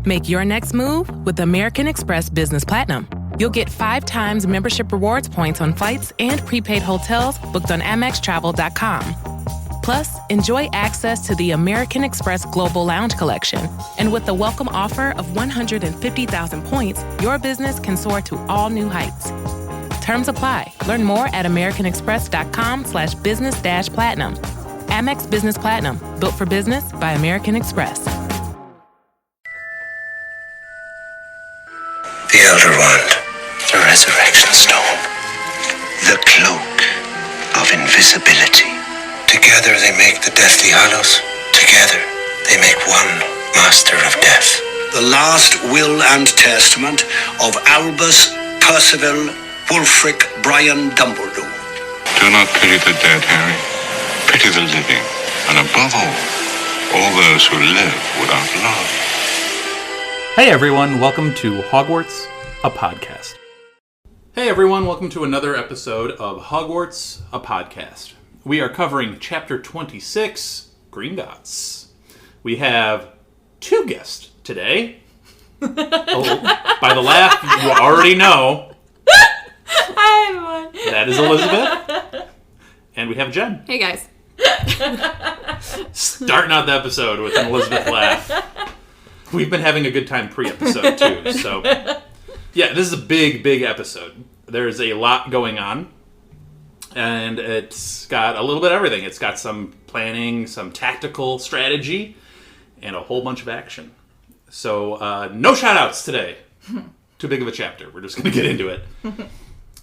Make your next move with American Express Business Platinum. You'll get 5 times membership rewards points on flights and prepaid hotels booked on AmexTravel.com. Plus, enjoy access to the American Express Global Lounge Collection. And with the welcome offer of 150,000 points, your business can soar to all new heights. Terms apply. Learn more at americanexpress.com/business-platinum. Amex Business Platinum. Built for business by American Express. The Elder Wand, the Resurrection Stone, the Cloak of Invisibility. Together they make the Deathly Hallows. Together they make one Master of Death. The last will and testament of Albus Percival Wulfric Brian Dumbledore. Do not pity the dead, Harry. Pity the living. And above all those who live without love. Hey everyone, welcome to Hogwarts, a podcast. Hey everyone, welcome to another episode of Hogwarts, a podcast. We are covering Chapter 26, Gringotts. We have 2 guests today. By the laugh, you already know. Hi everyone. That is Elizabeth. And we have Jen. Hey guys. Starting out the episode with an Elizabeth laugh. We've been having a good time pre-episode too, so yeah, this is a big episode. There's a lot going on, and it's got a little bit of everything. It's got some planning, some tactical strategy, and a whole bunch of action. So no shout-outs today. Too big of a chapter. We're just going to get into it.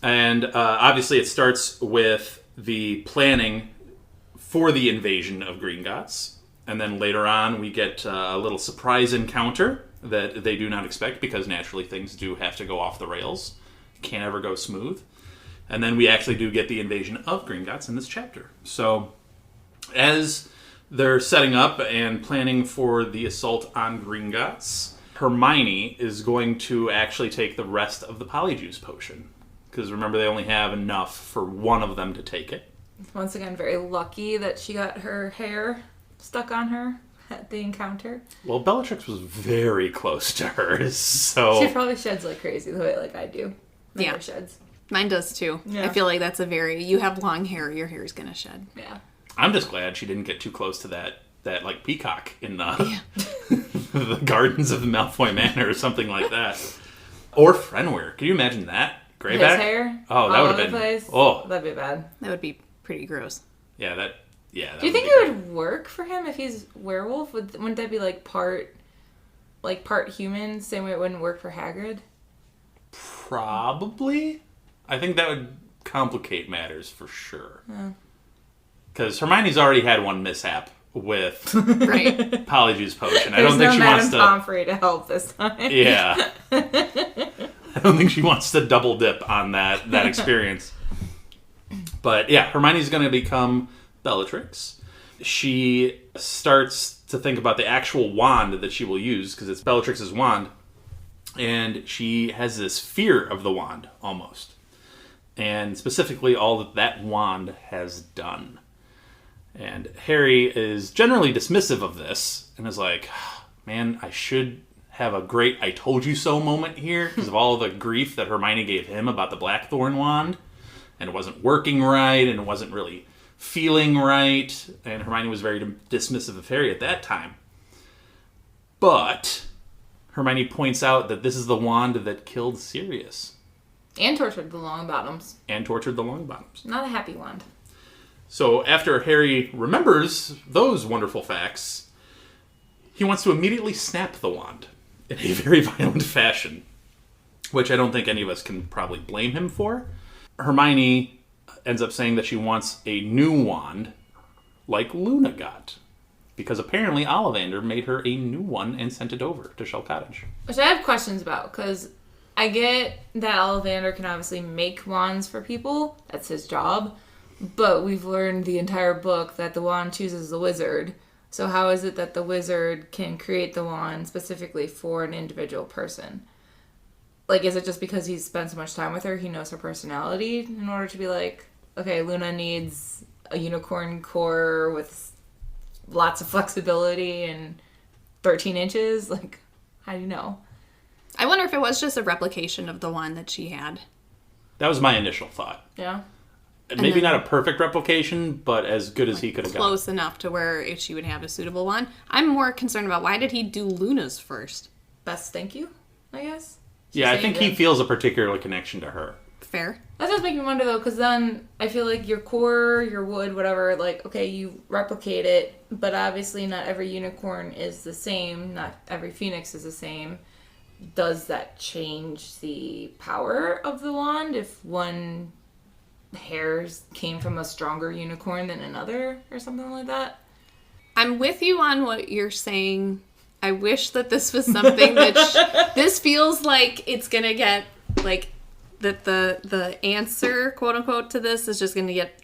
And obviously it starts with the planning for the invasion of Gringotts. And then later on, we get a little surprise encounter that they do not expect, because naturally things do have to go off the rails. Can't ever go smooth. And then we actually do get the invasion of Gringotts in this chapter. So as they're setting up and planning for the assault on Gringotts, Hermione is going to actually take the rest of the Polyjuice potion. Because remember, they only have enough for one of them to take it. Once again, very lucky that she got her hair stuck on her at the encounter. Well, Bellatrix was very close to her, so... She probably sheds like crazy, the way like I do. My hair sheds. Mine does too. Yeah. I feel like that's you have long hair, your hair is going to shed. Yeah. I'm just glad she didn't get too close to that like peacock in the, the gardens of the Malfoy Manor or something like that. Or Fenrir. Can you imagine that? Greyback? His hair? Oh, that would have been... Place? Oh. That'd be bad. That would be pretty gross. Yeah, that do you think it would work for him if he's werewolf? Wouldn't that be part human, same way it wouldn't work for Hagrid? Probably. I think that would complicate matters for sure. Because Hermione's already had one mishap with Polyjuice potion. I don't think she wants to... Pomfrey to help this time. Yeah. I don't think she wants to double dip on that experience. But yeah, Hermione's going to become Bellatrix. She starts to think about the actual wand that she will use, because it's Bellatrix's wand. And she has this fear of the wand, almost. And specifically all that wand has done. And Harry is generally dismissive of this, and is like, man, I should have a great I told you so moment here, because of all the grief that Hermione gave him about the Blackthorn wand. And it wasn't working right, and it wasn't really feeling right. And Hermione was very dismissive of Harry at that time. But Hermione points out that this is the wand that killed Sirius. And tortured the Longbottoms. Not a happy wand. So after Harry remembers those wonderful facts, he wants to immediately snap the wand in a very violent fashion, which I don't think any of us can probably blame him for. Hermione ends up saying that she wants a new wand like Luna got, because apparently Ollivander made her a new one and sent it over to Shell Cottage. Which I have questions about, because I get that Ollivander can obviously make wands for people. That's his job. But we've learned the entire book that the wand chooses the wizard. So how is it that the wizard can create the wand specifically for an individual person? Like, is it just because he's spent so much time with her, he knows her personality in order to be like, okay, Luna needs a unicorn core with lots of flexibility and 13 inches? Like, How do you know? I wonder if it was just a replication of the wand that she had. That was my initial thought. Yeah. Maybe not a perfect replication, but as good as he could have gotten. Close enough to where if she would have a suitable wand. I'm more concerned about why did he do Luna's first? Best thank you, I guess. Yeah, I think he feels a particular connection to her. Fair. That does make me wonder, though, because then I feel like your core, your wood, whatever, like, okay, you replicate it, but obviously not every unicorn is the same, not every phoenix is the same. Does that change the power of the wand if one hairs came from a stronger unicorn than another or something like that? I'm with you on what you're saying. I wish that this was something that this feels like it's gonna get like that the answer, quote unquote, to this is just gonna get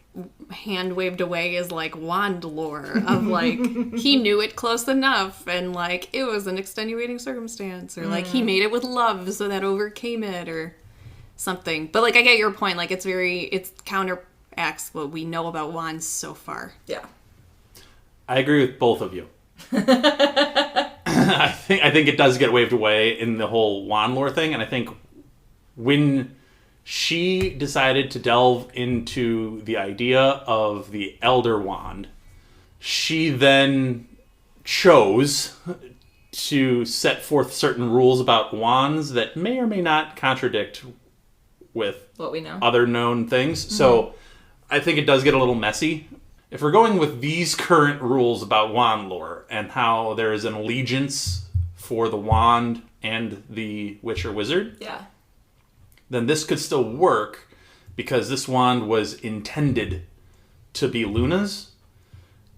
hand waved away as like wand lore of like he knew it close enough and like it was an extenuating circumstance or like he made it with love so that overcame it or something. But like I get your point, like it counteracts what we know about wands so far. Yeah. I agree with both of you. I think it does get waved away in the whole wand lore thing, and I think when she decided to delve into the idea of the Elder Wand, she then chose to set forth certain rules about wands that may or may not contradict with What we know. other known things. Mm-hmm. So I think it does get a little messy. If we're going with these current rules about wand lore and how there is an allegiance for the wand and the witch or wizard, Yeah. then this could still work because this wand was intended to be Luna's,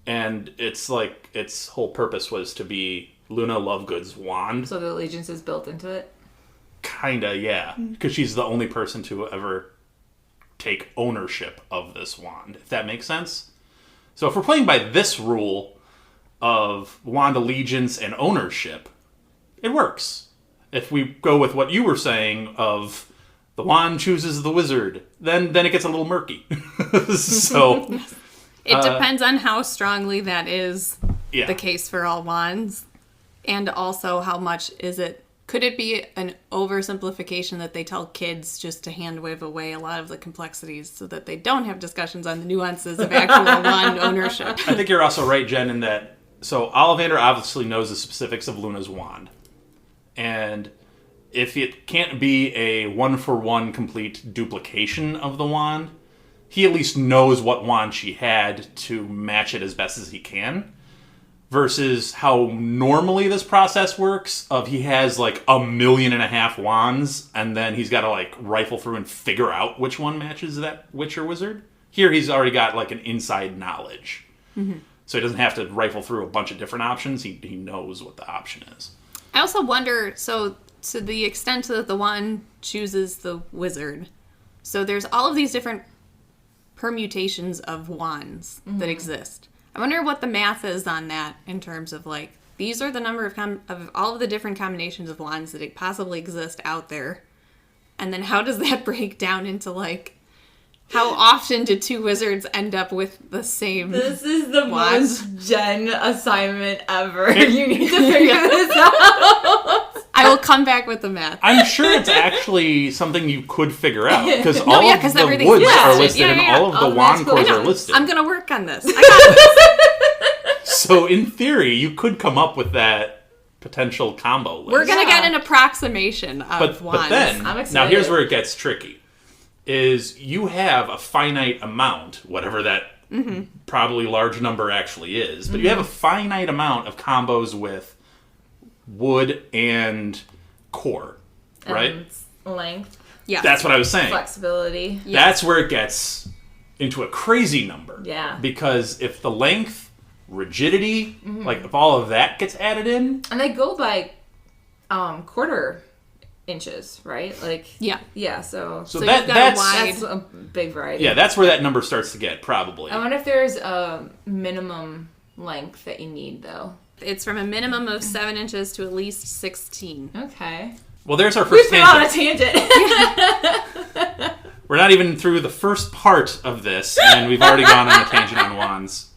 and it's like its whole purpose was to be Luna Lovegood's wand. So the allegiance is built into it? Kinda, yeah. Because she's the only person to ever take ownership of this wand, if that makes sense. So if we're playing by this rule of wand allegiance and ownership, it works. If we go with what you were saying of the wand chooses the wizard, then it gets a little murky. So it depends on how strongly that is yeah. the case for all wands, and also how much is it. Could it be an oversimplification that they tell kids just to hand wave away a lot of the complexities so that they don't have discussions on the nuances of actual wand ownership? I think you're also right, Jen, in that, so Ollivander obviously knows the specifics of Luna's wand. And if it can't be a one-for-one complete duplication of the wand, he at least knows what wand she had to match it as best as he can. Versus how normally this process works of he has like 1.5 million wands and then he's got to like rifle through and figure out which one matches that witch or wizard. Here he's already got like an inside knowledge. Mm-hmm. So he doesn't have to rifle through a bunch of different options. He knows what the option is. I also wonder, so to the extent that the wand chooses the wizard, so there's all of these different permutations of wands that exist. I wonder what the math is on that in terms of, like, these are the number of all of the different combinations of wands that possibly exist out there. And then how does that break down into, like, how often do two wizards end up with the same This is the wand? most Jen assignment ever. You need to figure this out. I will come back with the math. I'm sure it's actually something you could figure out because No, all yeah, of 'cause the everything's woods listed. are listed Yeah, and yeah, all of all the that's wand cool. cores I are know. listed. I'm going to work on this. I got this. So in theory, you could come up with that potential combo list. We're going to get an approximation of wands. But then, I'm excited. now here's where it gets tricky, is you have a finite amount, whatever that probably large number actually is, but you have a finite amount of combos with wood and core, right? And length, Yeah. That's what I was saying. flexibility. That's where it gets into a crazy number. Yeah. Because if the length, rigidity, like if all of that gets added in, And they go by quarter inches, right? Like Yeah. yeah. So you've that got a that's wide- that's a big variety. yeah, that's where that number starts to get probably. I wonder if there's a minimum length that you need, though. It's from a minimum of 7 inches to at least 16. Okay. Well, there's our We've first been on a tangent. tangent. We're not even through the first part of this, and we've already gone on a tangent on wands.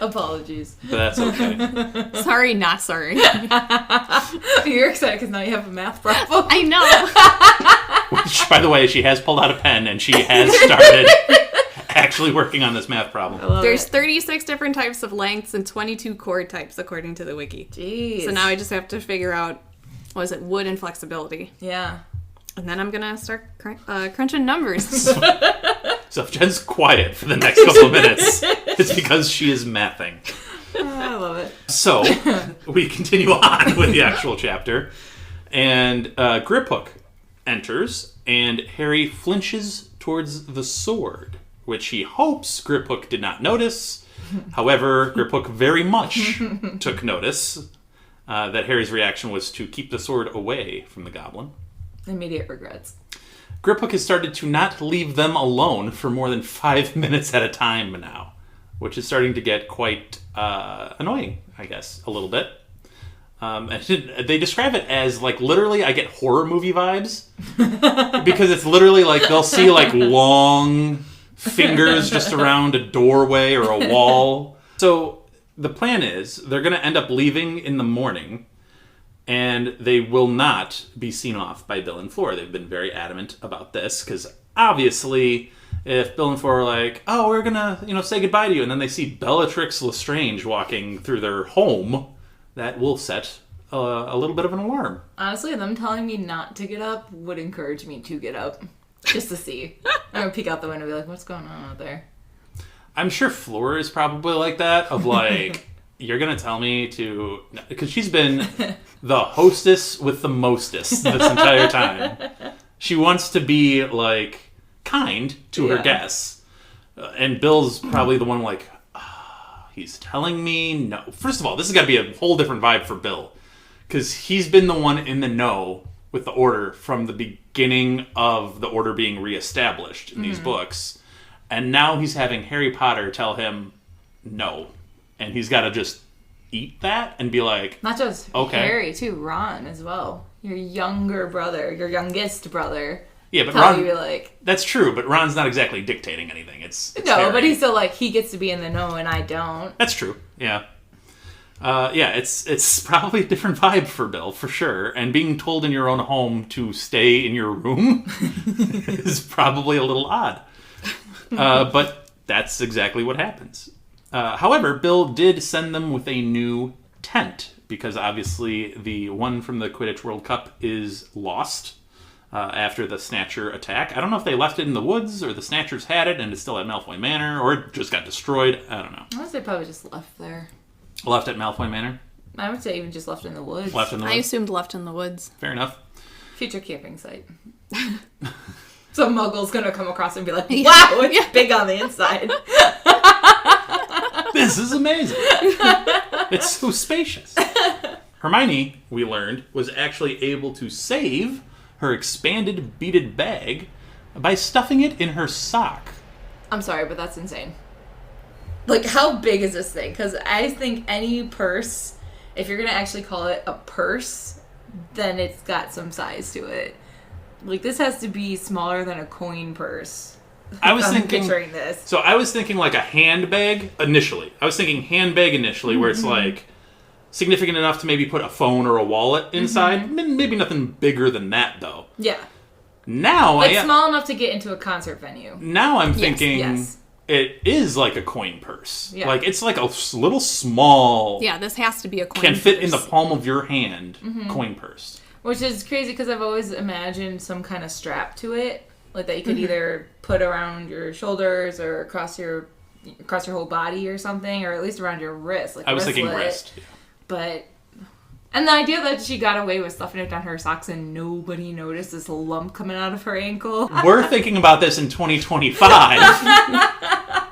Apologies. But that's okay. Sorry, not sorry. You're excited because now you have a math problem. I know. Which, by the way, she has pulled out a pen and she has started actually working on this math problem. There's 36 different types of lengths and 22 chord types according to the wiki. Jeez. So now I just have to figure out, what is it, wood and flexibility. Yeah. And then I'm going to start crunching numbers. So if Jen's quiet for the next couple of minutes, it's because she is mathing. I love it. So we continue on with the actual chapter. And Griphook enters, and Harry flinches towards the sword, which he hopes Griphook did not notice. However, Griphook very much took notice that Harry's reaction was to keep the sword away from the goblin. Immediate regrets. Griphook has started to not leave them alone for more than 5 minutes at a time now, which is starting to get quite annoying, I guess, a little bit. And they describe it as, like, literally, I get horror movie vibes. Because it's literally, like, they'll see, like, long fingers just around a doorway or a wall. So the plan is they're going to end up leaving in the morning, and they will not be seen off by Bill and Fleur. They've been very adamant about this, because obviously if Bill and Fleur are like, oh, we're going to, say goodbye to you, and then they see Bellatrix Lestrange walking through their home, that will set a little bit of an alarm. Honestly, them telling me not to get up would encourage me to get up. Just to see. I would peek out the window and be like, what's going on out there? I'm sure Fleur is probably like that, of like, you're going to tell me to... Because she's been the hostess with the mostest this entire time. She wants to be, like, kind to her guests. And Bill's probably the one like, he's telling me no. First of all, this has got to be a whole different vibe for Bill. Because he's been the one in the know with the Order from the beginning of the Order being reestablished in these books. And now he's having Harry Potter tell him no. And he's got to just eat that and be like... Not just okay. Harry, too. Ron as well. Your younger brother. Your youngest brother. Yeah, but tell Ron... you, like... That's true, but Ron's not exactly dictating anything. It's no, Harry. but he's still like, he gets to be in the know and I don't. That's true, yeah. It's probably a different vibe for Bill, for sure. And being told in your own home to stay in your room is probably a little odd. But that's exactly what happens. However, Bill did send them with a new tent, because obviously the one from the Quidditch World Cup is lost after the Snatcher attack. I don't know if they left it in the woods, or the Snatchers had it and it's still at Malfoy Manor, or it just got destroyed. I don't know. I would say probably just left there. Left at Malfoy Manor? I would say even just left in the woods. Left in the woods? I assumed left in the woods. Fair enough. Future camping site. Some muggle's gonna come across and be like, wow, it's big on the inside. This is amazing. It's so spacious. Hermione, we learned, was actually able to save her expanded beaded bag by stuffing it in her sock. I'm sorry, but that's insane. Like, how big is this thing? Because I think any purse, if you're going to actually call it a purse, then it's got some size to it. Like, this has to be smaller than a coin purse. I was thinking... picturing this. So I was thinking like a handbag initially. I was thinking handbag initially, where it's like significant enough to maybe put a phone or a wallet inside. Maybe nothing bigger than that, though. Yeah. Now Like, small enough to get into a concert venue. Now I'm thinking... Yes. It is like a coin purse. Yeah. Like, it's like a little small... Yeah, this has to be a coin can purse. fit in the palm of your hand coin purse. Which is crazy because I've always imagined some kind of strap to it. Like, that you could either put around your shoulders or across your whole body or something, or at least around your wrist. Like, I was thinking wristlet. wrist. Yeah. But... And the idea that she got away with stuffing it down her socks and nobody noticed this lump coming out of her ankle. We're thinking about this in 2025.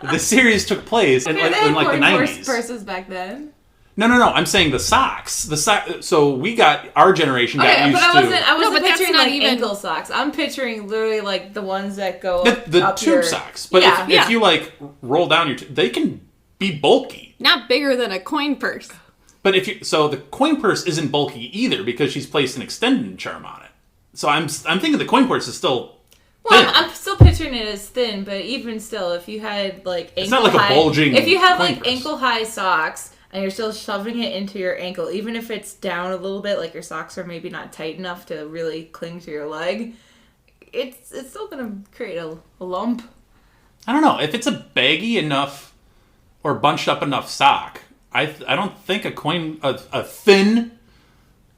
The series took place in like the 90s. Purses back then. No. I'm saying the socks. So we got, our generation got used but I wasn't No, but that's picturing not like even- ankle socks. I'm picturing literally like the ones that go the up tube your... socks. But if you like roll down your, they can be bulky. Not bigger than a coin purse. But so the coin purse isn't bulky either, because she's placed an extended charm on it. So I'm thinking the coin purse is still Well, thin. I'm still picturing picturing it as thin, but even still, if you had like ankle It's not like high, a bulging. if you have coin like purse. ankle high socks and you're still shoving it into your ankle, even if it's down a little bit, like your socks are maybe not tight enough to really cling to your leg, it's still gonna create a lump. I don't know if it's a baggy enough or bunched up enough sock. I don't think a thin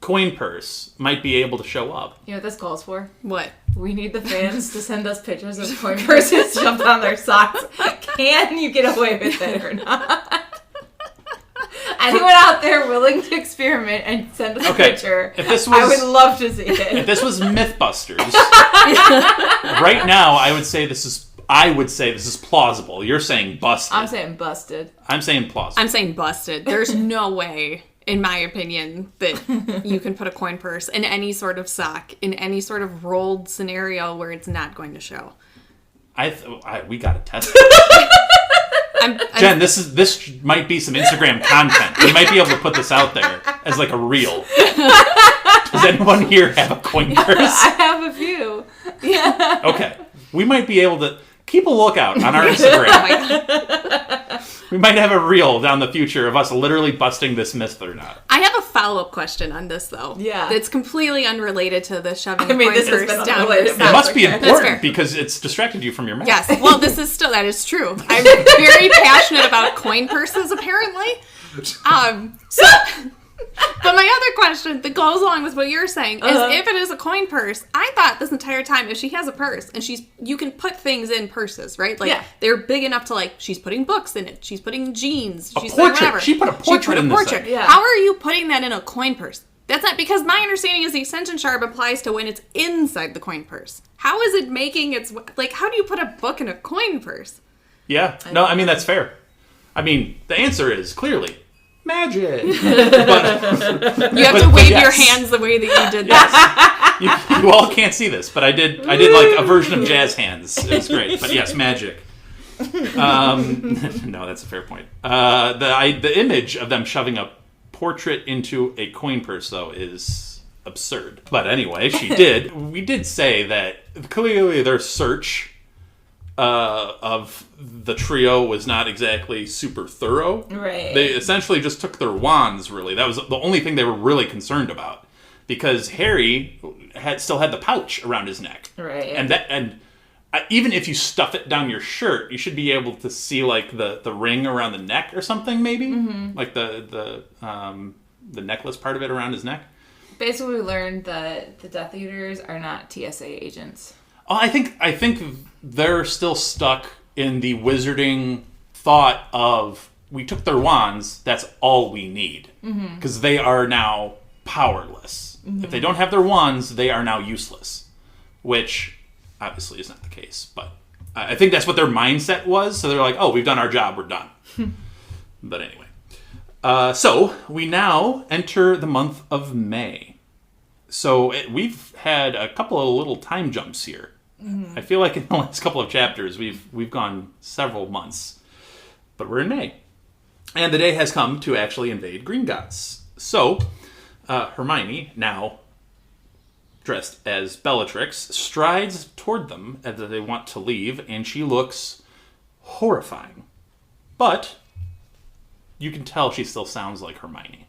coin purse might be able to show up. You know what this calls for? What? We need the fans to send us pictures of coin purses shoved on their socks. Can you get away with it or not? Anyone out there willing to experiment and send us a picture? If this I was- would love to see If it. this was Mythbusters, right now I would say this is plausible. You're saying busted. I'm saying busted. I'm saying plausible. I'm saying busted. There's no way, in my opinion, that you can put a coin purse in any sort of sock, in any sort of rolled scenario where it's not going to show. We gotta test it. Jen, this might be some Instagram content. We might be able to put this out there as like a reel. Does anyone here have a coin purse? I have a few. Yeah. Okay. We might be able to keep a lookout on our Instagram. Oh my God. We might have a reel down the future of us literally busting this myth or not. I have a follow-up question on this, though. Yeah. That's completely unrelated to the shoving I mean, coin this has purse been down unrelated. your It sock. must be okay. That's fair. important because it's distracted you from your math. Yes. Well, that is true. I'm very passionate about coin purses, apparently. But my other question that goes along with what you're saying is if it is a coin purse, I thought this entire time if she has a purse and you can put things in purses, right? Like they're big enough to like she's putting books in it, she's putting jeans, she's putting portrait. whatever. She put a portrait in this thing. Yeah. How are you putting that in a coin purse? That's not because my understanding is the extension sharp applies to when it's inside the coin purse. How is it making its like? How do you put a book in a coin purse? Yeah. No, I mean, that's fair. I mean, the answer is clearly magic. But You have to wave your hands the way that you did that. you all can't see this, but I did like a version of jazz hands. It was great. But yes, magic. No, that's a fair point. The image of them shoving a portrait into a coin purse, though, is absurd. But anyway, she did. We did say that clearly their search of the trio was not exactly super thorough. Right. They essentially just took their wands, really. That was the only thing they were really concerned about. Because Harry still had the pouch around his neck. Right. And even if you stuff it down your shirt, you should be able to see like the ring around the neck or something, maybe? Mm-hmm. Like the necklace part of it around his neck. Basically, we learned that the Death Eaters are not TSA agents. Oh, I think they're still stuck in the wizarding thought of we took their wands, that's all we need. Because they are now powerless. Mm-hmm. If they don't have their wands, they are now useless. Which obviously is not the case. But I think that's what their mindset was. So they're like, oh, we've done our job, we're done. But anyway. So we now enter the month of May. So we've had a couple of little time jumps here. I feel like in the last couple of chapters, we've gone several months. But we're in May. And the day has come to actually invade Gringotts. So, Hermione, now dressed as Bellatrix, strides toward them as they want to leave, and she looks horrifying. But you can tell she still sounds like Hermione.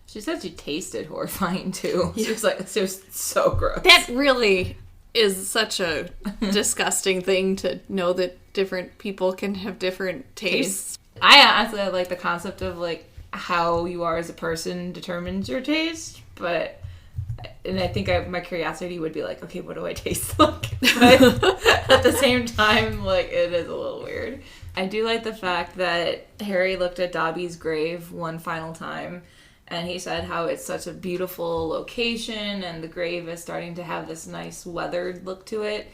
She said she tasted horrifying, too. She was so gross. That really is such a disgusting thing to know that different people can have different tastes. I honestly like the concept of like how you are as a person determines your taste, and I think my curiosity would be like, okay, what do I taste like? But at the same time, like, it is a little weird. I do like the fact that Harry looked at Dobby's grave one final time, and he said how it's such a beautiful location, and the grave is starting to have this nice weathered look to it.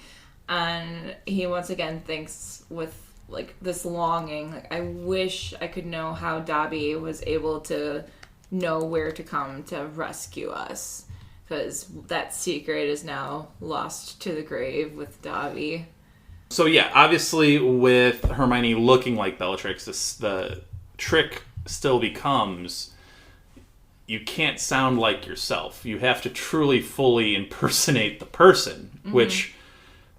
And he once again thinks with like this longing, like, I wish I could know how Dobby was able to know where to come to rescue us, because that secret is now lost to the grave with Dobby. So yeah, obviously with Hermione looking like Bellatrix, the trick still becomes you can't sound like yourself. You have to truly, fully impersonate the person, which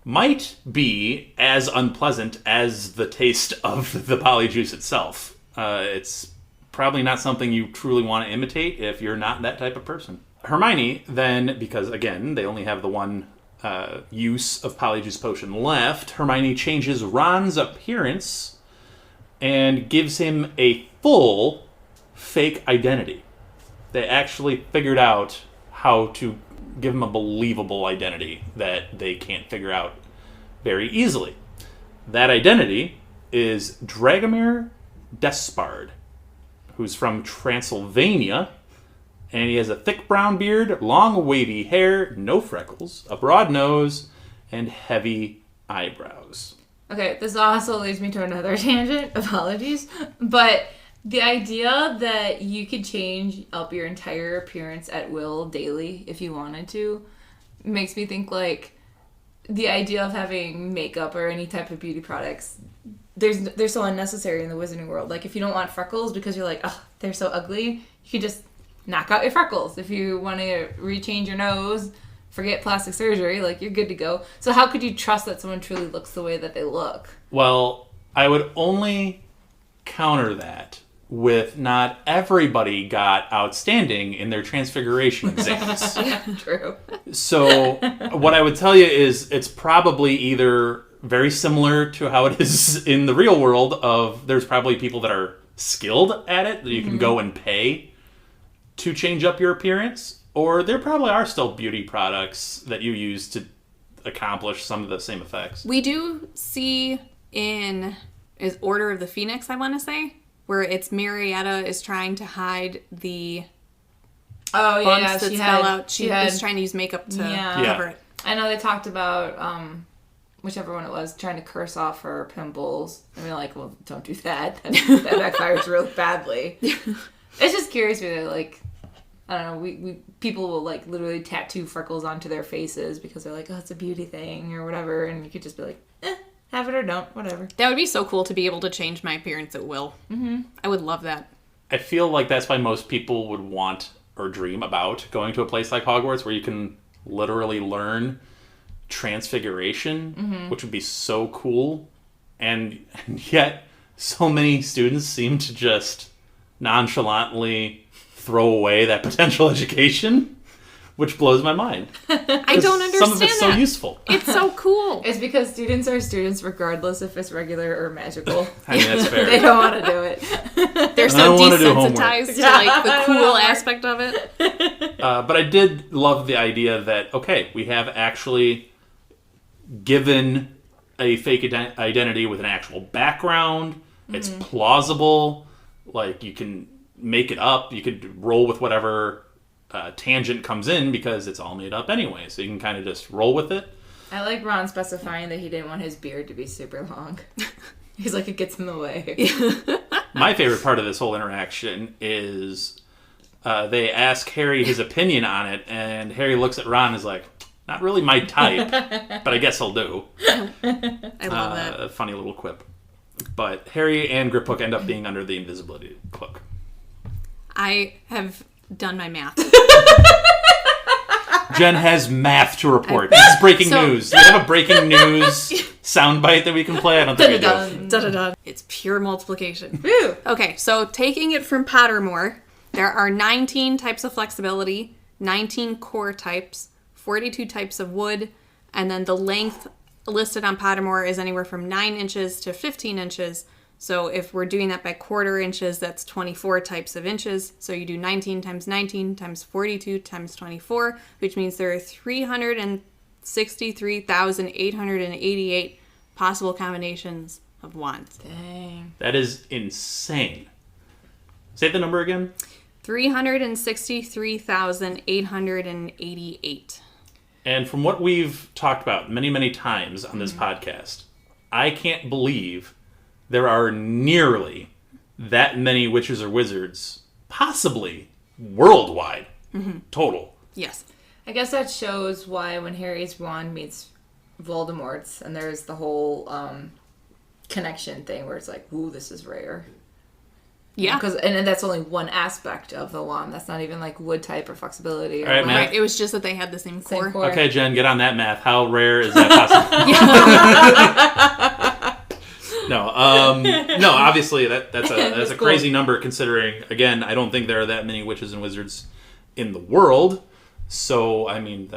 might be as unpleasant as the taste of the polyjuice itself. It's probably not something you truly want to imitate if you're not that type of person. Hermione then, because again, they only have the one use of polyjuice potion left, Hermione changes Ron's appearance and gives him a full fake identity. They actually figured out how to give him a believable identity that they can't figure out very easily. That identity is Dragomir Despard, who's from Transylvania, and he has a thick brown beard, long wavy hair, no freckles, a broad nose, and heavy eyebrows. Okay, this also leads me to another tangent. Apologies. But the idea that you could change up your entire appearance at will daily if you wanted to makes me think, like, the idea of having makeup or any type of beauty products, they're so unnecessary in the wizarding world. Like, if you don't want freckles because you're like, oh, they're so ugly, you could just knock out your freckles. If you want to rechange your nose, forget plastic surgery, like, you're good to go. So how could you trust that someone truly looks the way that they look? Well, I would only counter that with not everybody got outstanding in their transfiguration exams. Yeah, true. So what I would tell you is it's probably either very similar to how it is in the real world of there's probably people that are skilled at it that you can go and pay to change up your appearance, or there probably are still beauty products that you use to accomplish some of the same effects. We do see in Order of the Phoenix, I want to say, where it's Marietta is trying to hide the bumps that spell out. She is trying to use makeup to cover it. I know they talked about whichever one it was, trying to curse off her pimples. I mean, like, well, don't do that. That backfires really badly. It's just curious me that, like, I don't know, we people will, like, literally tattoo freckles onto their faces because they're like, oh, it's a beauty thing or whatever, and you could just be like, have it or don't, whatever. That would be so cool to be able to change my appearance at will. Mm-hmm. I would love that. I feel like that's why most people would want or dream about going to a place like Hogwarts where you can literally learn transfiguration, which would be so cool. And yet, so many students seem to just nonchalantly throw away that potential education, which blows my mind. I don't understand some of it's that. so useful. It's so cool. It's because students are students regardless if it's regular or magical. I mean, that's fair. They don't want to do it. They're so desensitized to, like, the cool aspect of it. But I did love the idea that, okay, we have actually given a fake identity with an actual background. It's plausible. Like, you can make it up. You could roll with whatever tangent comes in because it's all made up anyway. So you can kind of just roll with it. I like Ron specifying that he didn't want his beard to be super long. He's like, it gets in the way. My favorite part of this whole interaction is they ask Harry his opinion on it, and Harry looks at Ron and is like, not really my type, but I guess he'll do. I love that. A funny little quip. But Harry and Griphook end up being under the invisibility cloak. I have done my math. Jen has math to report. This is breaking news. Do you have a breaking news soundbite that we can play? I don't think we do. Da-da-da. It's pure multiplication. Woo! Okay, so taking it from Pottermore, there are 19 types of flexibility, 19 core types, 42 types of wood, and then the length listed on Pottermore is anywhere from 9 inches to 15 inches. So if we're doing that by quarter inches, that's 24 types of inches. So you do 19 times 19 times 42 times 24, which means there are 363,888 possible combinations of wands. Dang. That is insane. Say the number again. 363,888. And from what we've talked about many, many times on this podcast, I can't believe there are nearly that many witches or wizards, possibly worldwide, total. Yes. I guess that shows why when Harry's wand meets Voldemort's, and there's the whole connection thing where it's like, ooh, this is rare. Yeah. And that's only one aspect of the wand. That's not even like wood type or flexibility. Or All right, whatever. Matt. It was just that they had the same core. Okay, Jen, get on that math. How rare is that possible? No, obviously that's a cool. crazy number considering, again, I don't think there are that many witches and wizards in the world. So, I mean,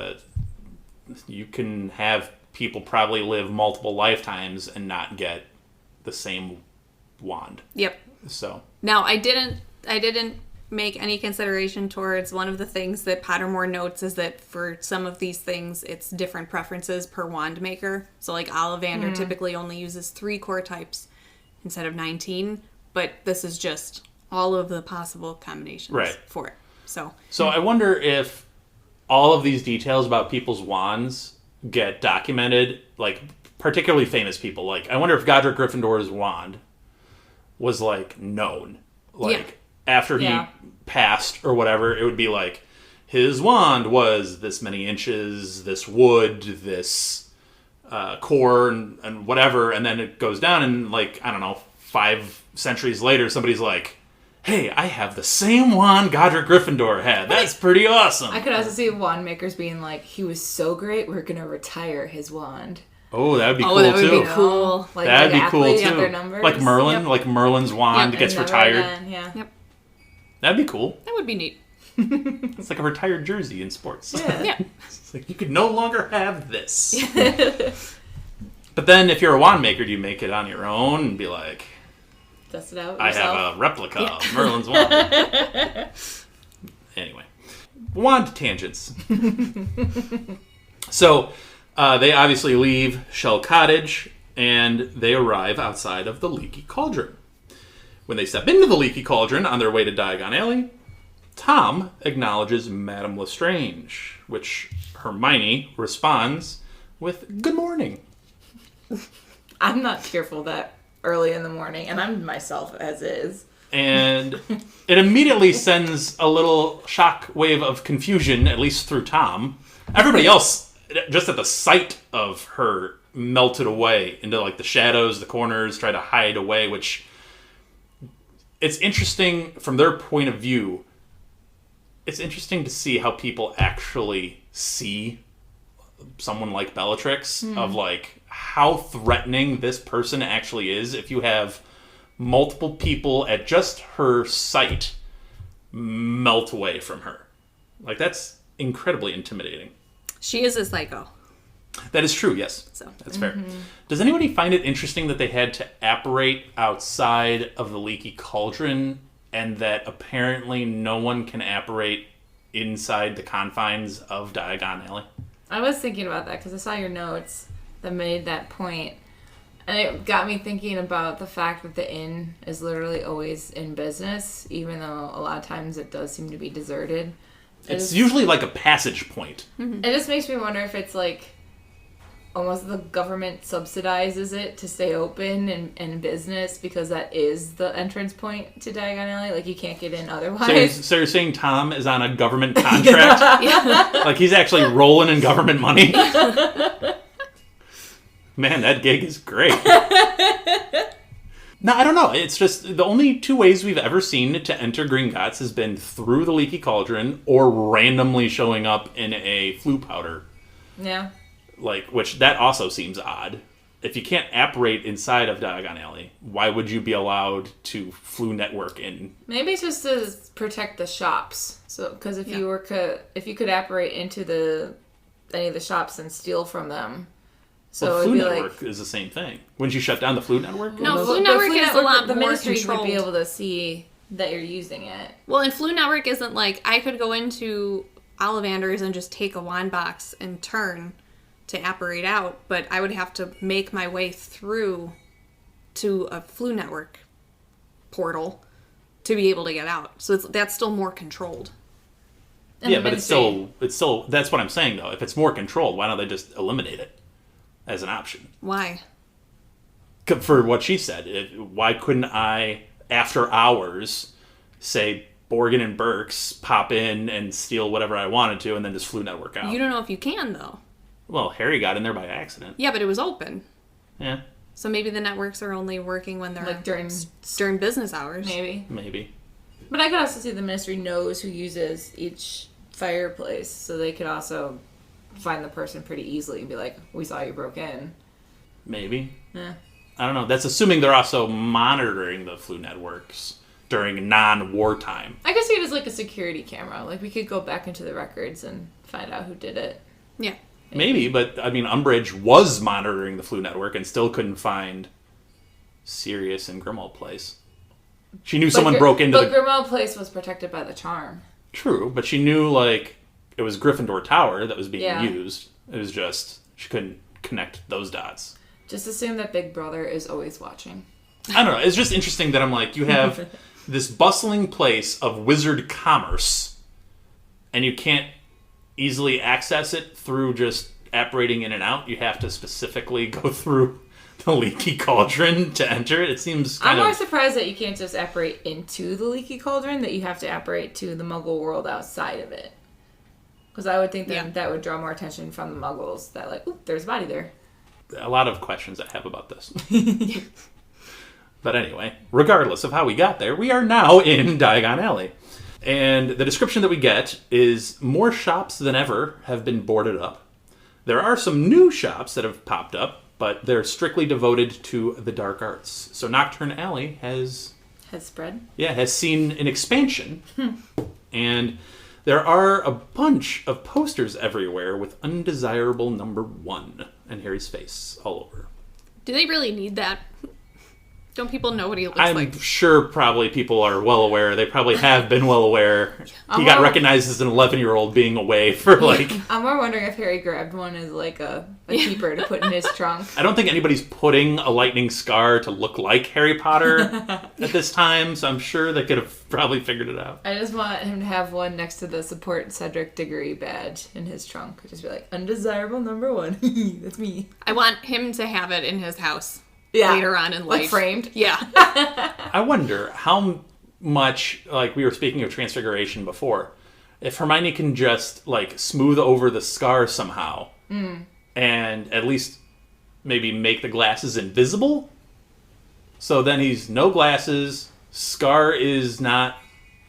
you can have people probably live multiple lifetimes and not get the same wand. Yep. So Now, I didn't make any consideration towards one of the things that Pottermore notes is that for some of these things, it's different preferences per wand maker. So, like, Ollivander typically only uses 3 core types instead of 19, but this is just all of the possible combinations for it. So I wonder if all of these details about people's wands get documented, like, particularly famous people. Like, I wonder if Godric Gryffindor's wand was, like, known. Like, after he passed or whatever, it would be like, his wand was this many inches, this wood, this core, and whatever, and then it goes down, and, like, I don't know, 5 centuries later, somebody's like, hey, I have the same wand Godric Gryffindor had. That's pretty awesome. I could also see wand makers being like, he was so great, we're going to retire his wand. Oh, that would be cool, that would too. be cool. Like, That'd be cool, athletes got too. their numbers. Like Merlin, like Merlin's wand gets Never retired. again, yeah. Yep. That'd be cool. That would be neat. It's like a retired jersey in sports. Yeah. It's like, you could no longer have this. But then if you're a wand maker, do you make it on your own and be like, Test it out I yourself. have a replica of Merlin's wand. Anyway, wand tangents. So they obviously leave Shell Cottage and they arrive outside of the Leaky Cauldron. When they step into the Leaky Cauldron on their way to Diagon Alley, Tom acknowledges Madame Lestrange, which Hermione responds with, "Good morning." I'm not cheerful that early in the morning, and I'm myself as is. And it immediately sends a little shock wave of confusion, at least through Tom. Everybody else, just at the sight of her, melted away into, like, the shadows, the corners, try to hide away, which... It's interesting from their point of view. It's interesting to see how people actually see someone like Bellatrix, of, like, how threatening this person actually is if you have multiple people at just her sight melt away from her. Like, that's incredibly intimidating. She is a psycho. That is true, yes. So That's fair. Does anybody find it interesting that they had to apparate outside of the Leaky Cauldron and that apparently no one can apparate inside the confines of Diagon Alley? I was thinking about that because I saw your notes that made that point. And it got me thinking about the fact that the inn is literally always in business, even though a lot of times it does seem to be deserted. It's usually like a passage point. It just makes me wonder if it's like almost the government subsidizes it to stay open and in business because that is the entrance point to Diagon Alley. Like, you can't get in otherwise. So you're saying Tom is on a government contract? Like, he's actually rolling in government money? Man, that gig is great. No, I don't know. It's just the only 2 ways we've ever seen to enter Gringotts has been through the Leaky Cauldron or randomly showing up in a flu powder. Yeah. Like, which that also seems odd. If you can't apparate inside of Diagon Alley, why would you be allowed to flu network in? Maybe it's just to protect the shops. So, because if you could apparate into any of the shops and steal from them, so Well, it'd flu be network is the same thing. Wouldn't you shut down the flu network? No, Flu Network is a lot the more ministry would controlled. be able to see that you're using it. Well, and Flu Network isn't like I could go into Ollivander's and just take a wand box and turn to apparate out, but I would have to make my way through to a Flu Network portal to be able to get out. So that's still more controlled. And Yeah, the but it's still, that's what I'm saying, though. If it's more controlled, why don't they just eliminate it as an option? Why? For what she said, why couldn't I, after hours, say Borgin and Burks, pop in and steal whatever I wanted to, and then just flu network out? You don't know if you can, though. Well, Harry got in there by accident. Yeah, but it was open. Yeah. So maybe the networks are only working when they're Like during business hours. Maybe. But I could also see the ministry knows who uses each fireplace, so they could also find the person pretty easily and be like, we saw you broke in. Maybe. Yeah. I don't know. That's assuming they're also monitoring the flu networks during non-wartime. I guess it was like a security camera. Like, we could go back into the records and find out who did it. Yeah. Maybe, but, I mean, Umbridge was monitoring the flu network and still couldn't find Sirius and Grimmauld Place. She knew someone broke into But Grimmauld Place was protected by the charm. True, but she knew, like, it was Gryffindor Tower that was being Yeah. used. It was just, she couldn't connect those dots. Just assume that Big Brother is always watching. I don't know. It's just interesting that I'm like, you have this bustling place of wizard commerce, and you can't easily access it through just apparating in and out. You have to specifically go through the leaky cauldron to enter it. It seems I'm more surprised that you can't just apparate into the leaky cauldron, that you have to apparate to the Muggle world outside of it. Because I would think that that would draw more attention from the Muggles, that like, oop, there's a body there. A lot of questions I have about this. But anyway, regardless of how we got there, we are now in Diagon Alley. And the description that we get is more shops than ever have been boarded up. There are some new shops that have popped up, but they're strictly devoted to the dark arts. So Nocturne Alley has seen an expansion. And there are a bunch of posters everywhere with undesirable number 1 and Harry's face all over. Do they really need that? Don't people know what he looks I'm like? sure probably people are well aware. They probably have been well aware. He got recognized as an 11-year-old being away for like... I'm more wondering if Harry grabbed one as like a keeper to put in his trunk. I don't think anybody's putting a lightning scar to look like Harry Potter at this time, so I'm sure they could have probably figured it out. I just want him to have one next to the support Cedric Diggory badge in his trunk. Just be like, undesirable number 1. That's me. I want him to have it in his house. Yeah. Later on in life. Like framed? Yeah. I wonder how much, like we were speaking of Transfiguration before, if Hermione can just like smooth over the scar somehow and at least maybe make the glasses invisible. So then he's no glasses, scar is not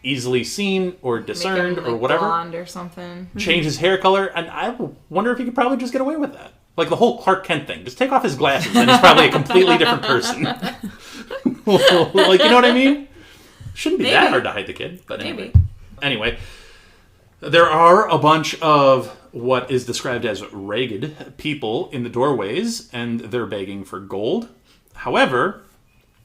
easily seen or discerned Make him, or whatever. Blonde or something. Change his hair color, and I wonder if he could probably just get away with that. Like the whole Clark Kent thing. Just take off his glasses and he's probably a completely different person. Like, you know what I mean? Shouldn't be that hard to hide the kid. But anyway. Anyway, there are a bunch of what is described as ragged people in the doorways, and they're begging for gold. However,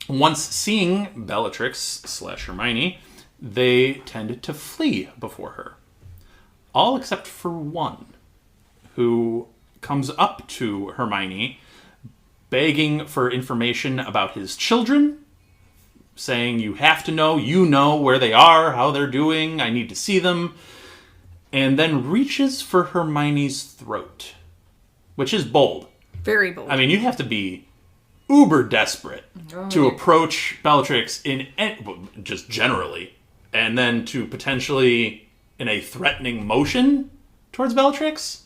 once seeing Bellatrix / Hermione, they tend to flee before her. All except for one, who comes up to Hermione begging for information about his children, saying, you have to know, you know where they are, how they're doing, I need to see them, and then reaches for Hermione's throat, which is bold. Very bold. I mean, you have to be uber desperate to approach Bellatrix just generally, and then to potentially in a threatening motion towards Bellatrix.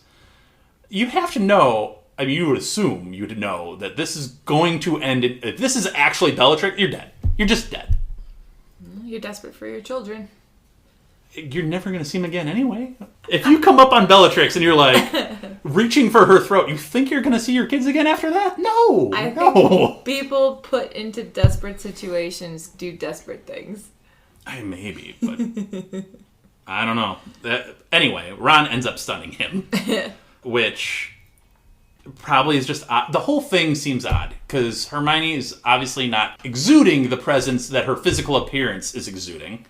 You have to know, I mean, you would assume you'd know that this is going to end in, if this is actually Bellatrix, you're dead. You're just dead. You're desperate for your children. You're never going to see him again anyway. If you come up on Bellatrix and you're like, reaching for her throat, you think you're going to see your kids again after that? No. I think people put into desperate situations do desperate things. Maybe, but I don't know. Anyway, Ron ends up stunning him. Which probably is just odd. The whole thing seems odd, because Hermione is obviously not exuding the presence that her physical appearance is exuding.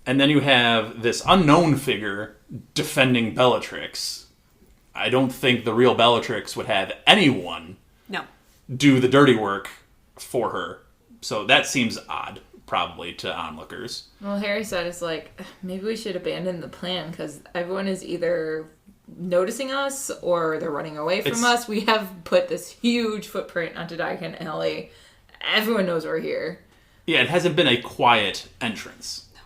And then you have this unknown figure defending Bellatrix. I don't think the real Bellatrix would have anyone do the dirty work for her. So that seems odd, probably, to onlookers. Well, Harry said it's like, maybe we should abandon the plan, because everyone is either noticing us or they're running away from us. We have put this huge footprint onto Diagon Alley. Everyone knows we're here. Yeah, it hasn't been a quiet entrance. No.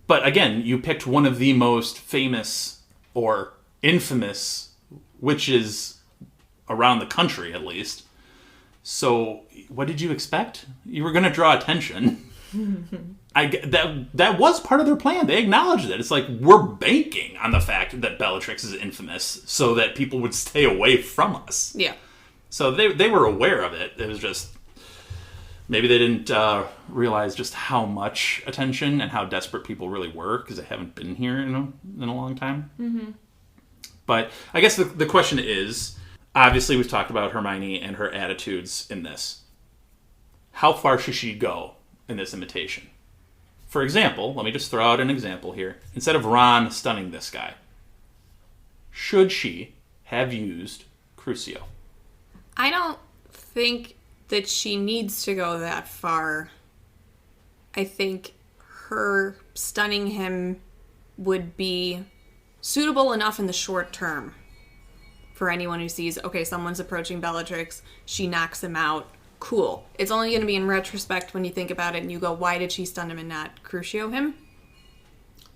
But again, you picked one of the most famous or infamous witches around the country, at least. So what did you expect? You were going to draw attention. That was part of their plan. They acknowledged it. It's like, we're banking on the fact that Bellatrix is infamous so that people would stay away from us. Yeah. So they were aware of it. It was just, maybe they didn't realize just how much attention and how desperate people really were, because they haven't been here in a long time. Mm-hmm. But I guess the question is, obviously we've talked about Hermione and her attitudes in this. How far should she go in this imitation? For example, let me just throw out an example here. Instead of Ron stunning this guy, should she have used Crucio? I don't think that she needs to go that far. I think her stunning him would be suitable enough in the short term for anyone who sees, okay, someone's approaching Bellatrix, she knocks him out. Cool. It's only going to be in retrospect when you think about it and you go, why did she stun him and not Crucio him?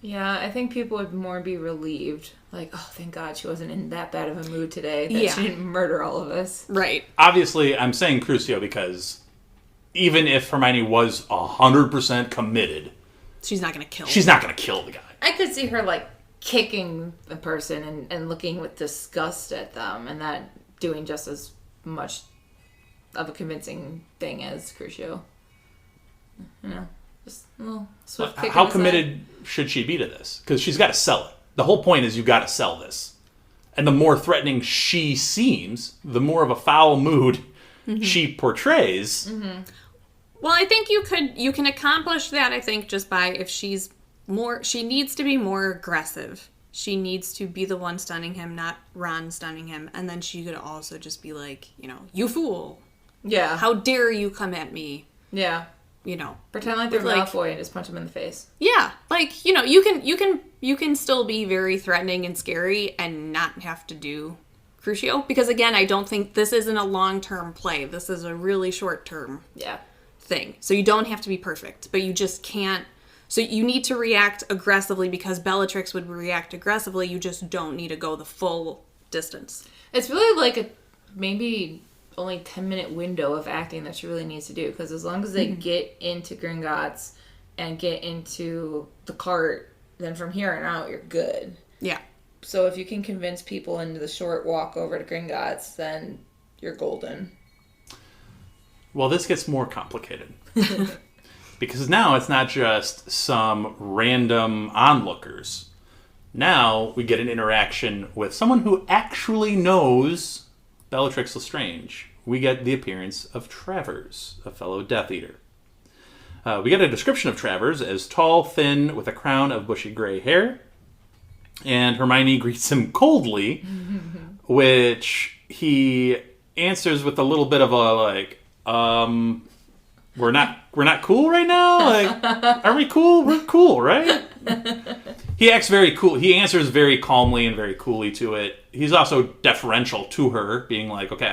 Yeah, I think people would more be relieved. Like, oh, thank God she wasn't in that bad of a mood today. That she didn't murder all of us. Right. Obviously, I'm saying Crucio because even if Hermione was 100% committed, she's not going to kill him. She's not going to kill the guy. I could see her, like, kicking the person and looking with disgust at them and that doing just as much of a convincing thing as Crucio. You know, just a little swift kick. How committed should she be to this? Because she's got to sell it. The whole point is you've got to sell this. And the more threatening she seems, the more of a foul mood she portrays. Mm-hmm. Well, I think you can accomplish that, I think, just by if she's more, she needs to be more aggressive. She needs to be the one stunning him, not Ron stunning him. And then she could also just be like, you know, you fool. Yeah. How dare you come at me? Yeah. You know. Pretend like they're Malfoy and just punch him in the face. Yeah. Like, you know, you can still be very threatening and scary and not have to do Crucio. Because again, I don't think this isn't a long-term play. This is a really short-term thing. So you don't have to be perfect, but you just can't. So you need to react aggressively because Bellatrix would react aggressively. You just don't need to go the full distance. It's really like a maybe only 10-minute window of acting that she really needs to do. Because as long as they get into Gringotts and get into the cart, then from here on out, you're good. Yeah. So if you can convince people into the short walk over to Gringotts, then you're golden. Well, this gets more complicated. Because now it's not just some random onlookers. Now we get an interaction with someone who actually knows Bellatrix Lestrange. We get the appearance of Travers, a fellow Death Eater. We get a description of Travers as tall, thin, with a crown of bushy gray hair. And Hermione greets him coldly, which he answers with a little bit of a, like, we're not cool right now? Like, are we cool? We're cool, right? He acts very cool. He answers very calmly and very coolly to it. He's also deferential to her, being like, okay,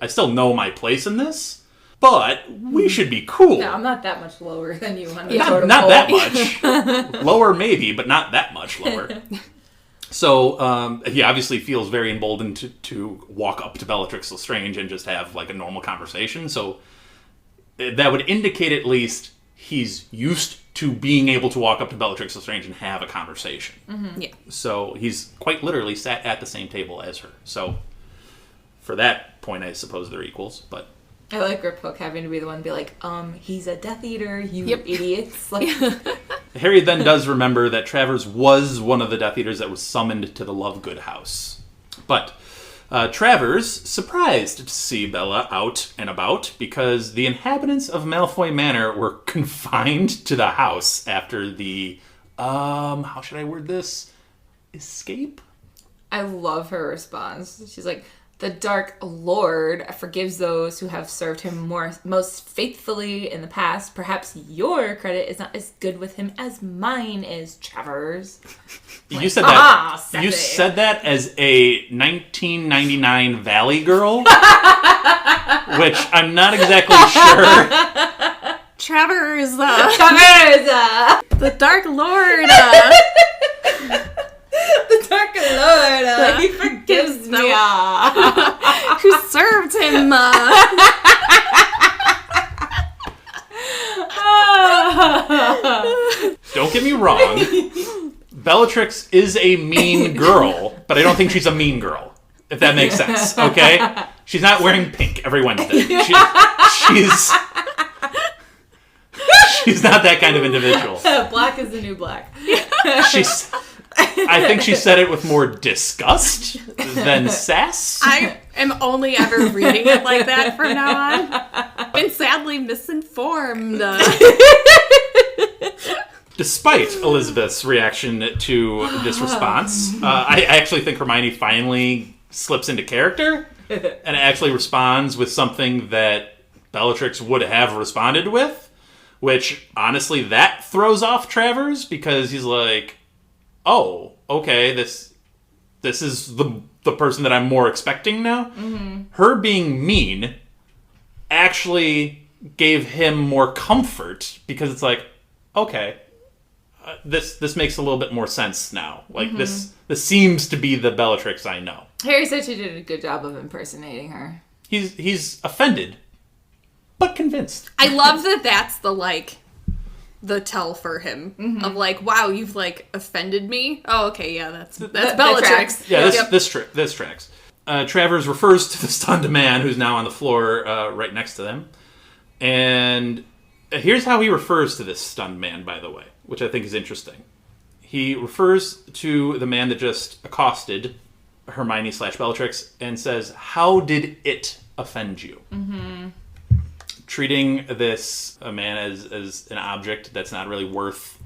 I still know my place in this, but we should be cool. No, I'm not that much lower than you on the protocol. Not that much. Lower maybe, but not that much lower. So he obviously feels very emboldened to walk up to Bellatrix Lestrange and just have like a normal conversation. So that would indicate at least he's used to being able to walk up to Bellatrix Lestrange and have a conversation. Mm-hmm. Yeah. So he's quite literally sat at the same table as her. So for that point, I suppose they're equals. But I like Griphook having to be the one to be like, he's a Death Eater, you idiots. Like, Harry then does remember that Travers was one of the Death Eaters that was summoned to the Lovegood house. But Travers, surprised to see Bella out and about because the inhabitants of Malfoy Manor were confined to the house after the, how should I word this? Escape? I love her response. She's like, the Dark Lord forgives those who have served him most faithfully in the past. Perhaps your credit is not as good with him as mine is, Travers. You said that. You said that as a 1999 Valley Girl, which I'm not exactly sure. Travers, the Dark Lord. The Dark Lord, he forgives me. Who served him don't get me wrong. Bellatrix is a mean girl, but I don't think she's a mean girl, if that makes sense, okay? She's not wearing pink every Wednesday. She's not that kind of individual. Black is the new black. I think she said it with more disgust than sass. I am only ever reading it like that from now on. I've been sadly misinformed. Despite Elizabeth's reaction to this response, I actually think Hermione finally slips into character and actually responds with something that Bellatrix would have responded with, which, honestly, that throws off Travers because he's like, oh, okay, this is the person that I'm more expecting now. Mm-hmm. Her being mean actually gave him more comfort because it's like, okay, this makes a little bit more sense now. Like, this seems to be the Bellatrix I know. Harry said she did a good job of impersonating her. He's offended, but convinced. I love that that's the tell for him of like, wow, you've like offended me. Oh, okay, yeah, that's Bellatrix. Yeah, this tracks. Travers refers to the stunned man who's now on the floor right next to them, and here's how he refers to this stunned man, by the way, which I think is interesting. He refers to the man that just accosted Hermione / Bellatrix and says, "How did it offend you?" Mm-hmm. Treating this man as an object that's not really worth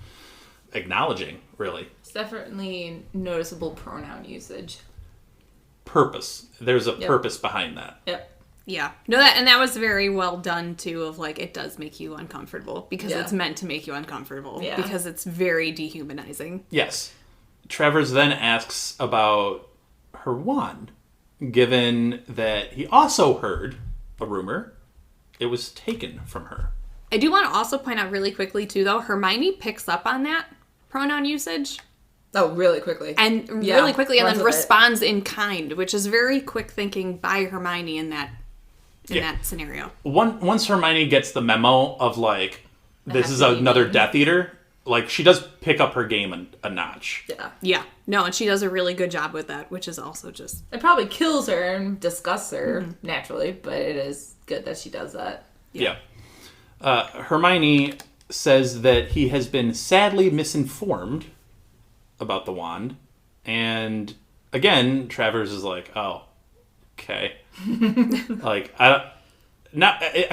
acknowledging, really. It's definitely noticeable pronoun usage. Purpose. There's a purpose behind that. Yep. Yeah. No, that was very well done, too, of like, it does make you uncomfortable because it's meant to make you uncomfortable because it's very dehumanizing. Yes. Travers then asks about her wand, given that he also heard a rumor it was taken from her. I do want to also point out really quickly, too, though, Hermione picks up on that pronoun usage. Oh, really quickly. And really quickly, and then responds in kind, which is very quick thinking by Hermione in that scenario. Once Hermione gets the memo of, like, this is another Death Eater, like, she does pick up her game a notch. Yeah. Yeah. No, and she does a really good job with that, which is also just... It probably kills her and disgusts her, naturally, but it is good that she does that. Yeah. Hermione says that he has been sadly misinformed about the wand, and again, Travers is like, oh, okay. Like, I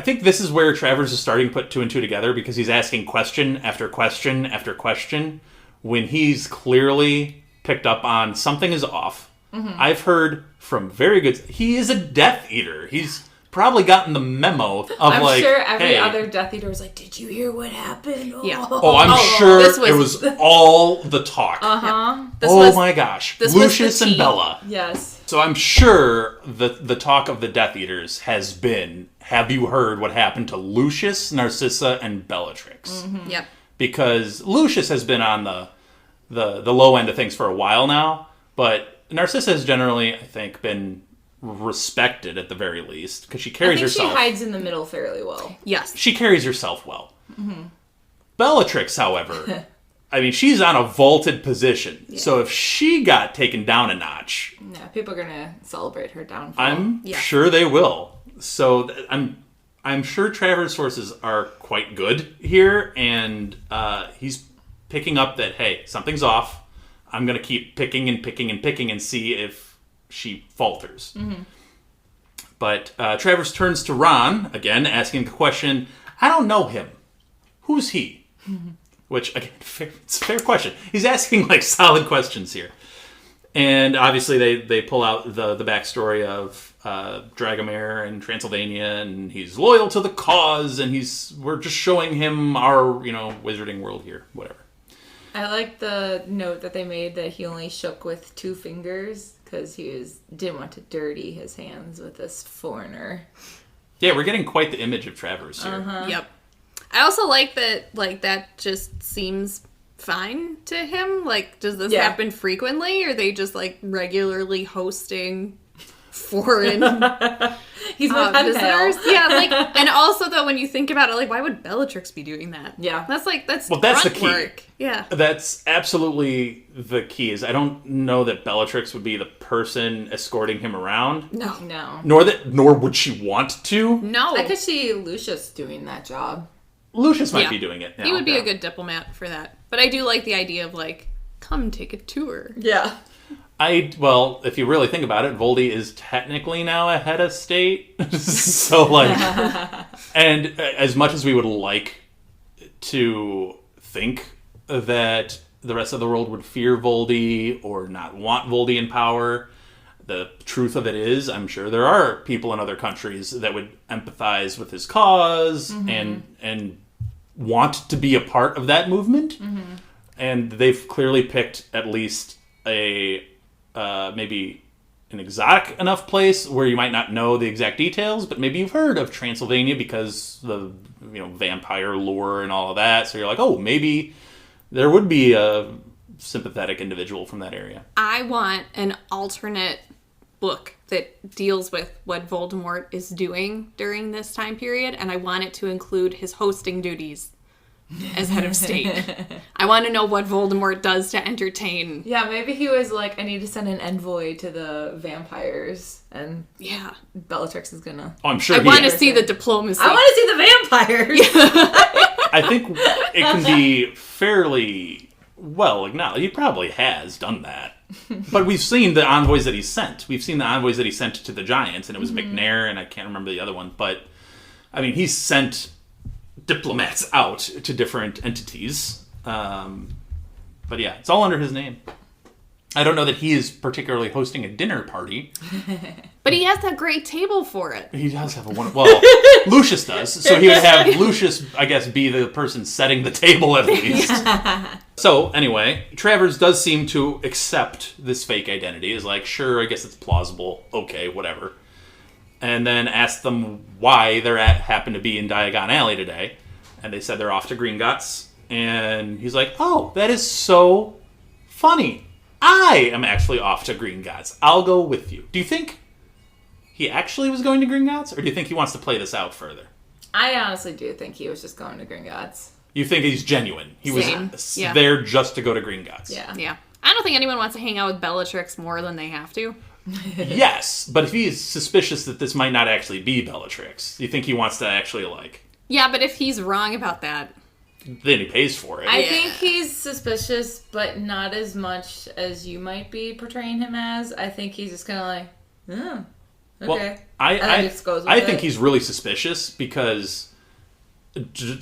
think this is where Travers is starting to put two and two together, because he's asking question after question after question when he's clearly picked up on something is off. Mm-hmm. I've heard from very good... He is a Death Eater. He's probably gotten the memo of I'm sure every other Death Eater was like, did you hear what happened? Oh. Yeah. Oh, I'm sure it was all the talk. Uh-huh. My gosh. Lucius and Bella. Yes. So I'm sure the talk of the Death Eaters has been, have you heard what happened to Lucius, Narcissa, and Bellatrix? Mm-hmm. Yep. Because Lucius has been on the low end of things for a while now, but Narcissa has generally, I think, been respected at the very least, because she carries herself... she hides in the middle fairly well. Yes. She carries herself well. Mm-hmm. Bellatrix, however... I mean, she's on a vaulted position. Yeah. So if she got taken down a notch... Yeah, people are going to celebrate her downfall. I'm sure they will. So I'm sure Travers' sources are quite good here, and he's picking up that, hey, something's off. I'm going to keep picking and picking and picking and see if she falters. Mm-hmm. But Travers turns to Ron, again, asking the question, I don't know him. Who's he? Mm-hmm. Which, again, it's a fair question. He's asking, like, solid questions here. And obviously they pull out the backstory of Dragomir and Transylvania, and he's loyal to the cause, and we're just showing him our, wizarding world here, whatever. I like the note that they made that he only shook with 2 fingers because he didn't want to dirty his hands with this foreigner. Yeah, we're getting quite the image of Travers here. Uh-huh. Yep. I also like that, that just seems fine to him. Like, does this happen frequently? Or are they just, regularly hosting foreign He's my pen visitors. pal. Yeah, like, and also though, when you think about it, like, why would Bellatrix be doing that? Yeah. That's the key. Work. Yeah. That's absolutely the key. Is I don't know that Bellatrix would be the person escorting him around. No. Nor would she want to. No. I could see Lucius doing that job. Lucius might be doing it now. He would be a good diplomat for that. But I do like the idea of, like, come take a tour. Yeah. If you really think about it, Voldy is technically now a head of state. So, like, and as much as we would like to think that the rest of the world would fear Voldy or not want Voldy in power, the truth of it is, I'm sure there are people in other countries that would empathize with his cause and want to be a part of that movement. Mm-hmm. And they've clearly picked at least a maybe an exotic enough place where you might not know the exact details, but maybe you've heard of Transylvania because the vampire lore and all of that. So you're like, oh, maybe there would be a sympathetic individual from that area. I want an alternate book that deals with what Voldemort is doing during this time period, and I want it to include his hosting duties as head of state. I want to know what Voldemort does to entertain. Yeah, maybe he was like, I need to send an envoy to the vampires, and Bellatrix is gonna... Oh, I'm sure I want to see the diplomacy. I want to see the vampires! I think it can be fairly well acknowledged. He probably has done that. But we've seen the envoys that he sent. We've seen the envoys that he sent to the Giants, and it was McNair, and I can't remember the other one. But, I mean, he's sent diplomats out to different entities. But yeah, it's all under his name. I don't know that he is particularly hosting a dinner party. But he has that great table for it. He does have a wonderful... Well, Lucius does. So he would have Lucius, I guess, be the person setting the table at least. Yeah. So, anyway, Travers does seem to accept this fake identity. Is like, sure, I guess it's plausible. Okay, whatever. And then asked them why they're happen to be in Diagon Alley today. And they said they're off to Gringotts. And he's like, oh, that is so funny. I am actually off to Gringotts. I'll go with you. Do you think he actually was going to Gringotts? Or do you think he wants to play this out further? I honestly do think he was just going to Gringotts. You think he's genuine? He Same. was Yeah. there just to go to Gringotts. Yeah. I don't think anyone wants to hang out with Bellatrix more than they have to. Yes, but if he's suspicious that this might not actually be Bellatrix, do you think he wants to actually, like... Yeah, but if he's wrong about that... Then he pays for it. I think he's suspicious, but not as much as you might be portraying him as. I think he's just kind of like, oh, okay. Well, I think he's really suspicious because,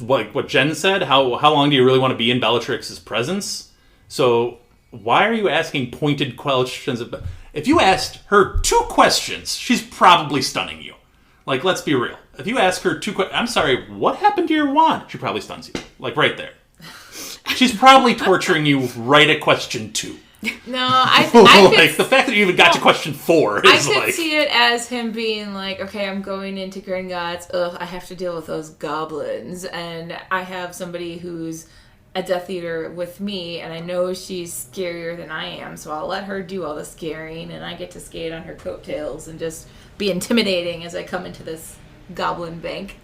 like what Jen said, how long do you really want to be in Bellatrix's presence? So why are you asking pointed questions? If you asked her 2 questions, she's probably stunning you. Like, let's be real. If you ask her 2 questions, I'm sorry, what happened to your wand? She probably stuns you. Like, right there. She's probably torturing you right at question 2. No, I like, the fact that you even got to question 4 is I could like... see it as him being like, okay, I'm going into Gringotts. Ugh, I have to deal with those goblins. And I have somebody who's a Death Eater with me, and I know she's scarier than I am, so I'll let her do all the scaring, and I get to skate on her coattails and just be intimidating as I come into this goblin bank.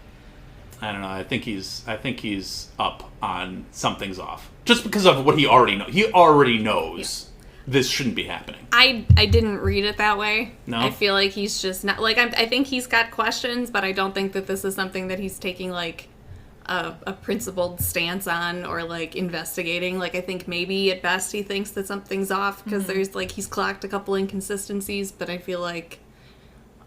I don't know. I think he's up on something's off. Just because of what he already knows. He already knows this shouldn't be happening. I didn't read it that way. No? I feel like he's just not... Like, I think he's got questions, but I don't think that this is something that he's taking, like, a principled stance on or, like, investigating. Like, I think maybe at best he thinks that something's off because there's, like, he's clocked a couple inconsistencies, but I feel like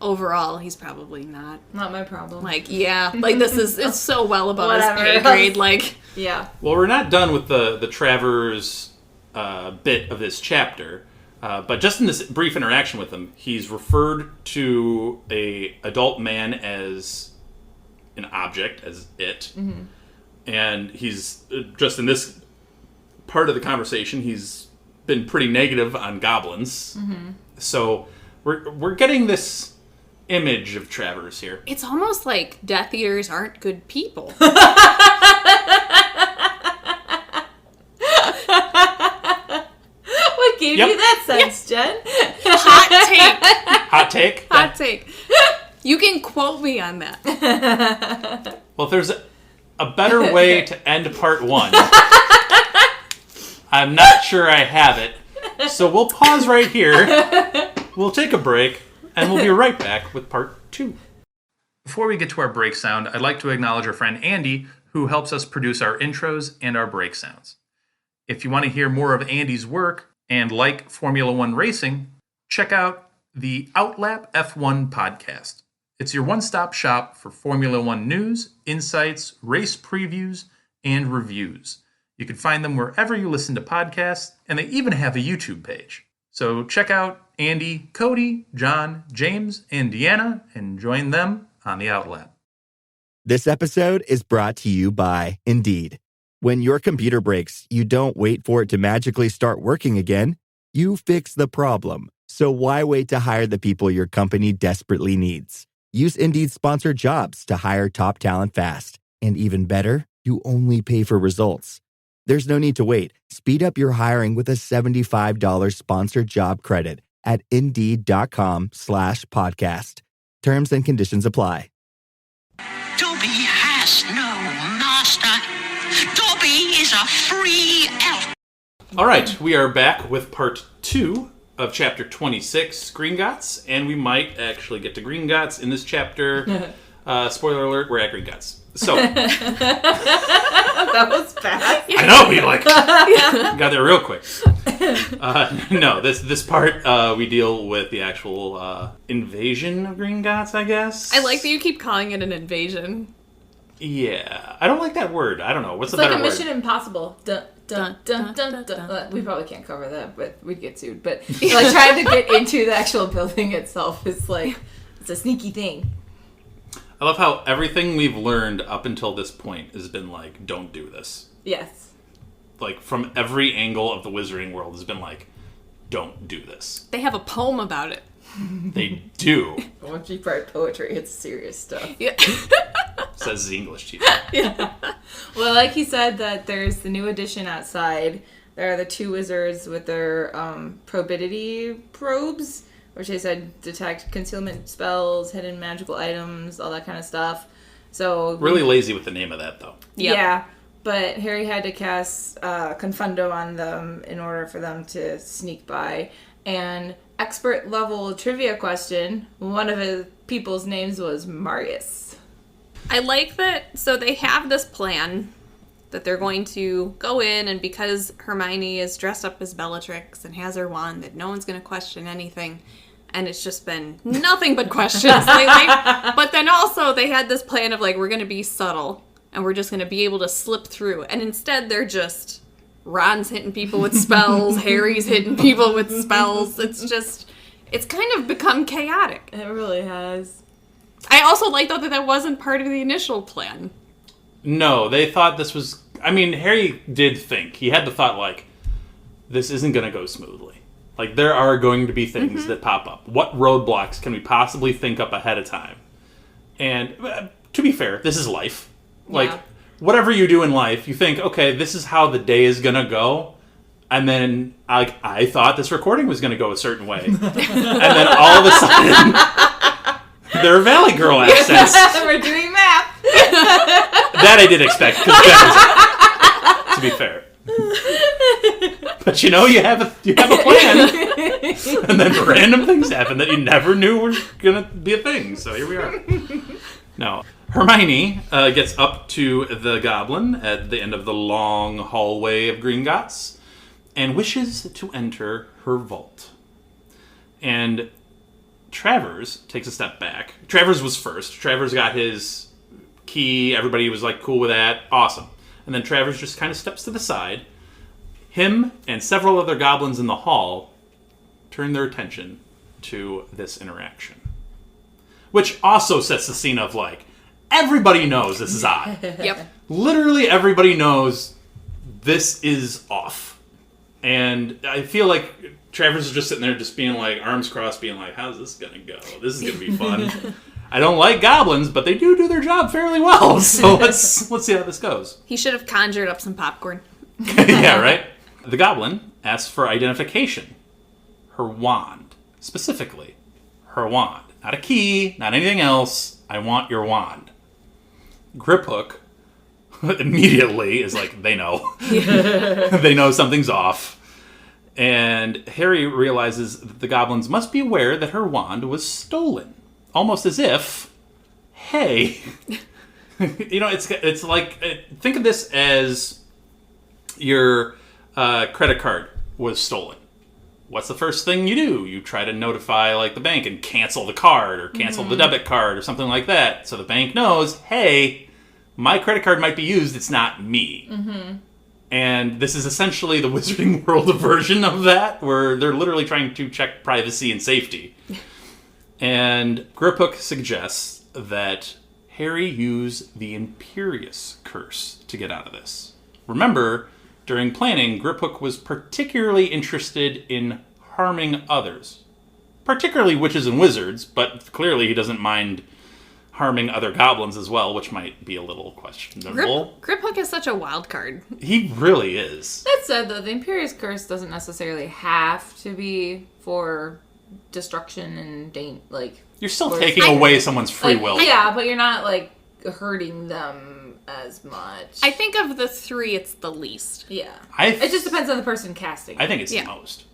overall he's probably not my problem. Like, yeah, like it's so well above his Whatever. pay grade. Like, yeah. Well, we're not done with the Travers bit of this chapter, but just in this brief interaction with him, he's referred to a adult man as an object, as it, and he's just in this part of the conversation, he's been pretty negative on goblins. So we're getting this image of Travers here. it's almost like Death Eaters aren't good people. What gave you that sense, Jen? Hot take. Hot take? Hot take. You can quote me on that. Well, if there's a better way to end part 1, I'm not sure I have it. So we'll pause right here. We'll take a break, and we'll be right back with part 2. Before we get to our break sound, I'd like to acknowledge our friend Andy, who helps us produce our intros and our break sounds. If you want to hear more of Andy's work and like Formula One racing, check out the Outlap F1 podcast. It's your one-stop shop for Formula One news, insights, race previews, and reviews. You can find them wherever you listen to podcasts, and they even have a YouTube page. So check out Andy, Cody, John, James, and Deanna, and join them on the Outlap. This episode is brought to you by Indeed. When your computer breaks, you don't wait for it to magically start working again. You fix the problem. So why wait to hire the people your company desperately needs? Use Indeed's sponsored jobs to hire top talent fast. And even better, you only pay for results. There's no need to wait. Speed up your hiring with a $75 sponsored job credit at Indeed.com/podcast. Terms and conditions apply. Dobby has no master. Dobby is a free elf. All right, we are back with part 2 of chapter 26, Gringotts, and we might actually get to Gringotts in this chapter. Spoiler alert, we're at Gringotts. So That was fast. I know, we got there real quick. No, this part we deal with the actual invasion of Gringotts, I guess. I like that you keep calling it an invasion. Yeah, I don't like that word. I don't know. What's It's the like better a word? Mission Impossible. Dun, dun, dun, dun, dun. We probably can't cover that, but we'd get sued. But like trying to get into the actual building itself is like, it's a sneaky thing. I love how everything we've learned up until this point has been like, don't do this. Yes. Like, from every angle of the wizarding world has been like, don't do this. They have a poem about it. They do, Once you write poetry, it's serious stuff. Yeah. says the English teacher. Well, like he said, that there's the new addition outside. There are the 2 wizards with their probidity probes, which they said detect concealment spells, hidden magical items, all that kind of stuff. So Really lazy with the name of that, though. Yep. Yeah, but Harry had to cast Confundo on them in order for them to sneak by. And expert level trivia question, one of his people's names was Marius. I like that. So they have this plan that they're going to go in, and because Hermione is dressed up as Bellatrix and has her wand, that no one's going to question anything. And it's just been nothing but questions lately. But then also they had this plan of like, we're going to be subtle and we're just going to be able to slip through. And instead they're just, Ron's hitting people with spells, Harry's hitting people with spells. It's kind of become chaotic. It really has. I also like, though, that wasn't part of the initial plan. No, they thought this was... I mean, Harry did think. He had the thought, like, this isn't going to go smoothly. Like, there are going to be things that pop up. What roadblocks can we possibly think up ahead of time? And to be fair, this is life. Like, whatever you do in life, you think, okay, this is how the day is going to go. And then I thought this recording was going to go a certain way. And then all of a sudden, there are Valley Girl accents. We're doing math. That I did expect, to be fair. But you know, you have a plan, and then random things happen that you never knew were gonna be a thing. So here we are. No, Hermione gets up to the goblin at the end of the long hallway of Gringotts and wishes to enter her vault. And Travers takes a step back. Travers was first. Travers got his key. Everybody was like cool with that. Awesome. And then Travers just kind of steps to the side. Him and several other goblins in the hall turn their attention to this interaction. Which also sets the scene of, like, everybody knows this is odd. Yep. Literally everybody knows this is off. And I feel like Travers is just sitting there just being like, arms crossed, being like, how's this going to go? This is going to be fun. I don't like goblins, but they do their job fairly well. So let's see how this goes. He should have conjured up some popcorn. Yeah, right? The goblin asks for identification. Her wand. Specifically, her wand. Not a key, not anything else. I want your wand. Griphook immediately is like, they know. They know something's off. And Harry realizes that the goblins must be aware that her wand was stolen. Almost as if, hey, it's like, think of this as your credit card was stolen. What's the first thing you do? You try to notify like the bank and cancel the card or cancel the debit card or something like that. So the bank knows, hey, my credit card might be used. It's not me. Mm-hmm. And this is essentially the Wizarding World version of that, where they're literally trying to check privacy and safety. And Griphook suggests that Harry use the Imperious Curse to get out of this. Remember, during planning, Griphook was particularly interested in harming others. Particularly witches and wizards, but clearly he doesn't mind harming other goblins as well, which might be a little questionable. Griphook is such a wild card. He really is. That said, though, the Imperious Curse doesn't necessarily have to be for destruction and you're still taking away someone's free will. Yeah, but you're not like hurting them as much. I think of the three, it's the least. Yeah. It just depends on the person casting. I think it's the most.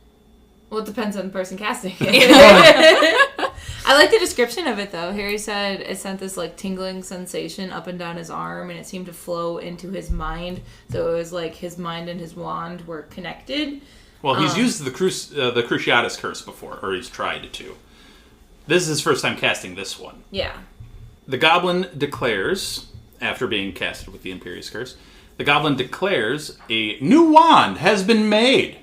Well, it depends on the person casting it. I like the description of it, though. Harry said it sent this, like, tingling sensation up and down his arm, and it seemed to flow into his mind. So it was like his mind and his wand were connected. Well, he's used the Cruciatus Curse before, or he's tried to. This is his first time casting this one. Yeah. The goblin declares, after being casted with the Imperious Curse, the goblin declares a new wand has been made.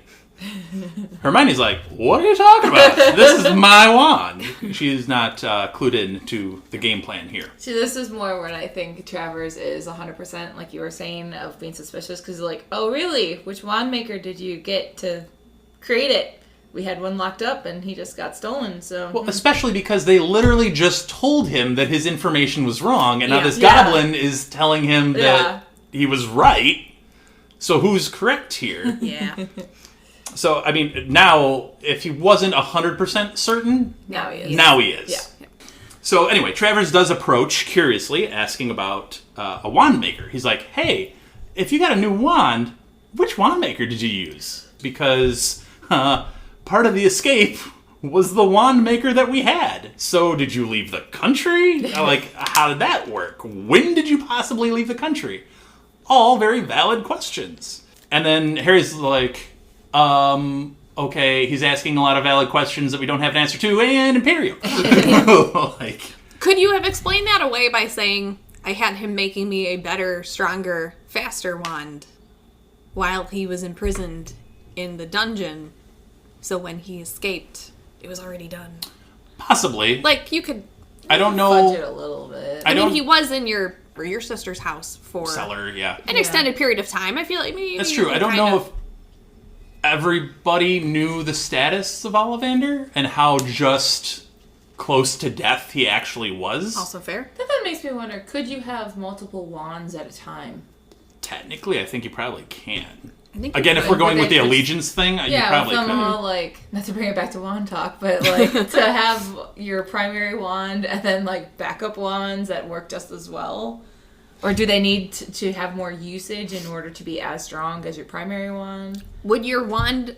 Hermione's like, what are you talking about? This is my wand. She's not clued in to the game plan here. See, this is more when I think Travers is 100%, like you were saying, of being suspicious. Because like, oh, really? Which wand maker did you get to create it? We had one locked up and he just got stolen, so... Well, especially because they literally just told him that his information was wrong, and now this goblin is telling him that he was right. So who's correct here? Yeah. So, I mean, now, if he wasn't 100% certain... Now he is. Now he is. Yeah. So, anyway, Travers does approach, curiously, asking about a wand maker. He's like, hey, if you got a new wand, which wand maker did you use? Because part of the escape was the wand maker that we had. So, did you leave the country? Like, how did that work? When did you possibly leave the country? All very valid questions. And then Harry's like... okay, he's asking a lot of valid questions that we don't have an answer to, and Imperium. Could you have explained that away by saying, I had him making me a better, stronger, faster wand while he was imprisoned in the dungeon, so when he escaped, it was already done? Possibly. Like, you could... I don't know... Fudge it a little bit. I mean, he was in your sister's house for... Cellar, yeah. An extended period of time. I feel like maybe... That's true. I don't know if everybody knew the status of Ollivander and how just close to death he actually was. Also fair. That makes me wonder, could you have multiple wands at a time? Technically, I think you probably can. Again, if we're going with the allegiance thing, you probably could. All, like, not to bring it back to wand talk, but like to have your primary wand and then like backup wands that work just as well. Or do they need to have more usage in order to be as strong as your primary wand? Would your wand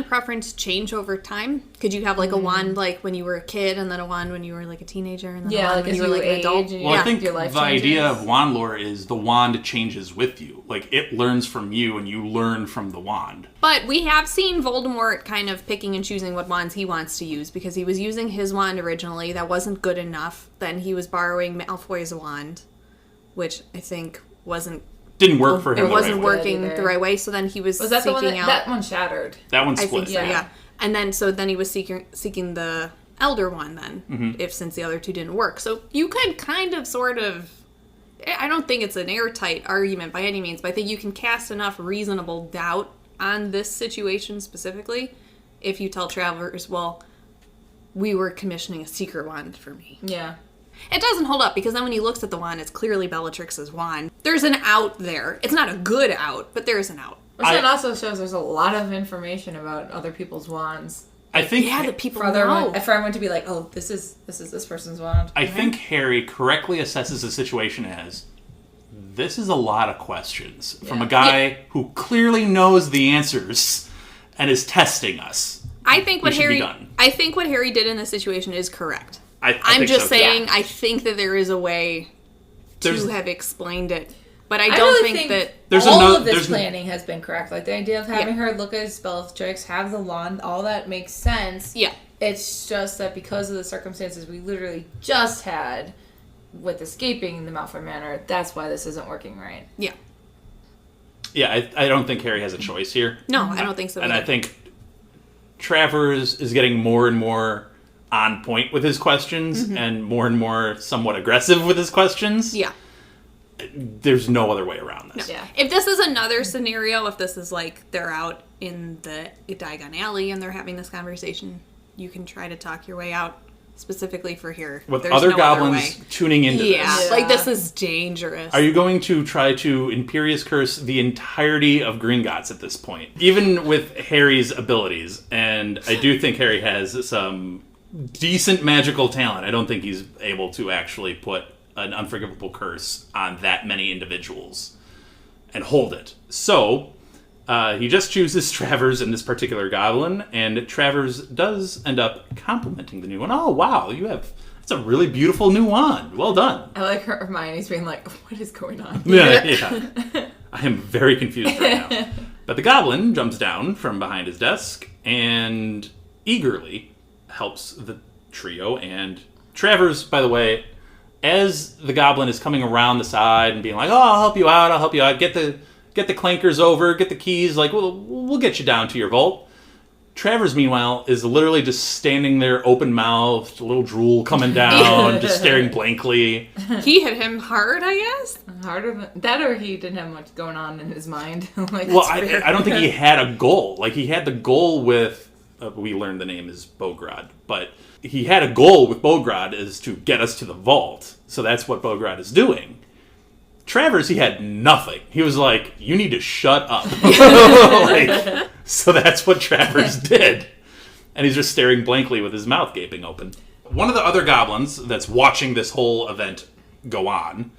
preference change over time? Could you have like a wand like when you were a kid, and then a wand when you were like a teenager, and then a wand when you were like an adult? Well, I think the idea of wand lore is the wand changes with you. Like, it learns from you, and you learn from the wand. But we have seen Voldemort kind of picking and choosing what wands he wants to use, because he was using his wand originally. That wasn't good enough. Then he was borrowing Malfoy's wand, which I think didn't work for him. It wasn't working the right way, so then he was that seeking the one out... That one shattered. That one split. I think so, yeah. And then, so then he was seeking the Elder one then, since the other two didn't work. So you could kind of, sort of... I don't think it's an airtight argument by any means, but I think you can cast enough reasonable doubt on this situation specifically if you tell Travers, well, we were commissioning a secret wand for me. Yeah. It doesn't hold up, because then when he looks at the wand, it's clearly Bellatrix's wand. There's an out there. It's not a good out, but there is an out. Which then also shows there's a lot of information about other people's wands I think that people For know. everyone to be like, oh, this is this person's wand. I think Harry correctly assesses the situation as, this is a lot of questions from a guy who clearly knows the answers and is testing us. I think what should be Harry done. I think what Harry did in this situation is correct. I'm I'm just saying Yeah. I think that there is a way There's- to have explained it. But I I don't really think that There's all another- of this there's- planning has been correct. Like the idea of having her look at spell tricks, have the wand, all that makes sense. Yeah. It's just that because of the circumstances we literally just had with escaping the Malfoy Manor, that's why this isn't working right. Yeah. Yeah, I don't think Harry has a choice here. No, I don't think so. And either. I think Travers is getting more and more on point with his questions and more somewhat aggressive with his questions. Yeah. There's no other way around this. Yeah. If this is another scenario, if this is like they're out in the Diagon Alley and they're having this conversation, you can try to talk your way out specifically for here. With There's other no goblins way. tuning into Yeah, this. like this is dangerous. Are you going to try to Imperious Curse the entirety of Gringotts at this point? Even with Harry's abilities, and I do think Harry has some decent magical talent, I don't think he's able to actually put an unforgivable curse on that many individuals and hold it. So, he just chooses Travers and this particular goblin, and Travers does end up complimenting the new one. Oh, wow, that's a really beautiful new wand. Well done. I like Hermione's being like, what is going on? Yeah. I am very confused right now. But the goblin jumps down from behind his desk and eagerly helps the trio. And Travers, by the way, as the goblin is coming around the side and being like, oh, I'll help you out, get the clankers over, get the keys, like, we'll get you down to your vault. Travers, meanwhile, is literally just standing there open-mouthed, a little drool coming down, just staring blankly. He hit him hard, I guess. Harder than that, or he didn't have much going on in his mind. Like, Well, it's weird. I don't think he had a goal. Like, he had the goal with... we learned the name is Bograd, but he had a goal with Bograd is to get us to the vault. So that's what Bograd is doing. Travers, he had nothing. He was like, you need to shut up. Like, so that's what Travers did. And he's just staring blankly with his mouth gaping open. One of the other goblins that's watching this whole event go on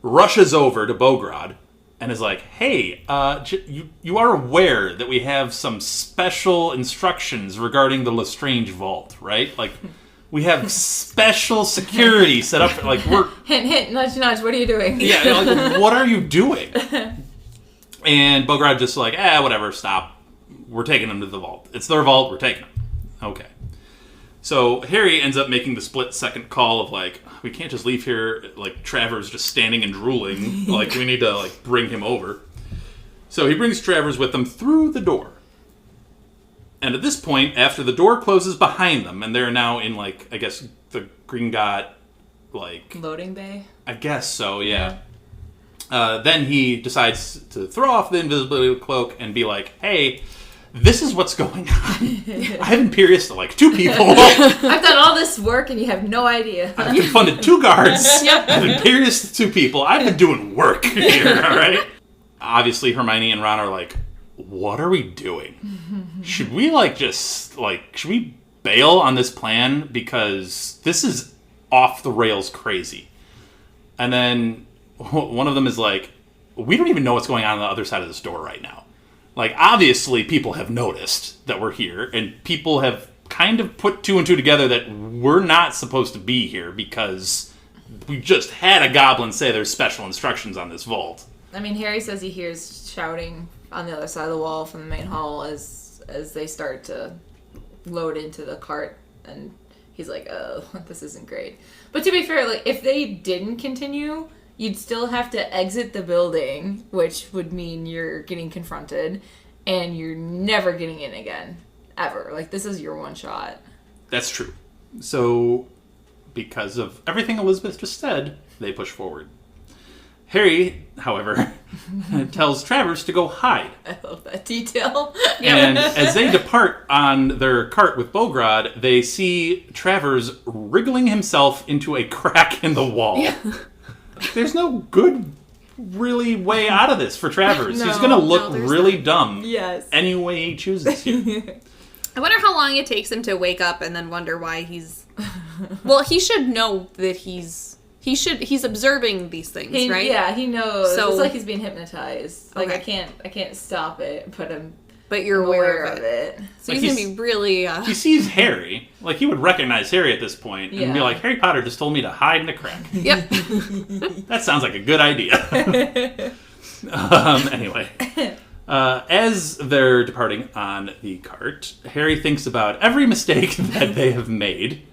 rushes over to Bograd and is like, hey, you are aware that we have some special instructions regarding the Lestrange vault, right? Like, we have special security set up. Like, we're... Hint, hint, nudge, nudge, what are you doing? Yeah, like, what are you doing? And Bograd just like, whatever, stop. We're taking them to the vault. It's their vault, we're taking them. Okay. So Harry ends up making the split-second call of, like, we can't just leave here, like, Travers just standing and drooling. Like, we need to, like, bring him over. So he brings Travers with them through the door. And at this point, after the door closes behind them, and they're now in, like, I guess, the Gringotts, like... Loading bay? I guess so, yeah. Then he decides to throw off the invisibility cloak and be like, hey, this is what's going on. I have Imperious to, like, 2 people. I've done all this work and you have no idea. I've confunded 2 guards. I've Imperious to 2 people. I've been doing work here, all right? Obviously, Hermione and Ron are like, what are we doing? Should we, like, just, like, should we bail on this plan? Because this is off the rails crazy. And then one of them is like, we don't even know what's going on the other side of this door right now. Like, obviously, people have noticed that we're here, and people have kind of put 2 and 2 together that we're not supposed to be here because we just had a goblin say there's special instructions on this vault. I mean, Harry says he hears shouting on the other side of the wall from the main hall as they start to load into the cart, and he's like, oh, this isn't great. But to be fair, like, if they didn't continue, you'd still have to exit the building, which would mean you're getting confronted, and you're never getting in again. Ever. Like, this is your one shot. That's true. So, because of everything Elizabeth just said, they push forward. Harry, however, tells Travers to go hide. I love that detail. And as they depart on their cart with Bograd, they see Travers wriggling himself into a crack in the wall. Yeah. There's no good, really, way out of this for Travers. No, He's going to look there's really dumb Yes. any way he chooses to. I wonder how long it takes him to wake up and then wonder why he's... Well, he should know that he's observing these things, right? Yeah, he knows. So, it's like he's being hypnotized. Like, okay. I can't stop it, but you're aware of it. So he's going to be really... He sees Harry. Like, he would recognize Harry at this point and be like, Harry Potter just told me to hide in a crack. Yep. That sounds like a good idea. Anyway. As they're departing on the cart, Harry thinks about every mistake that they have made.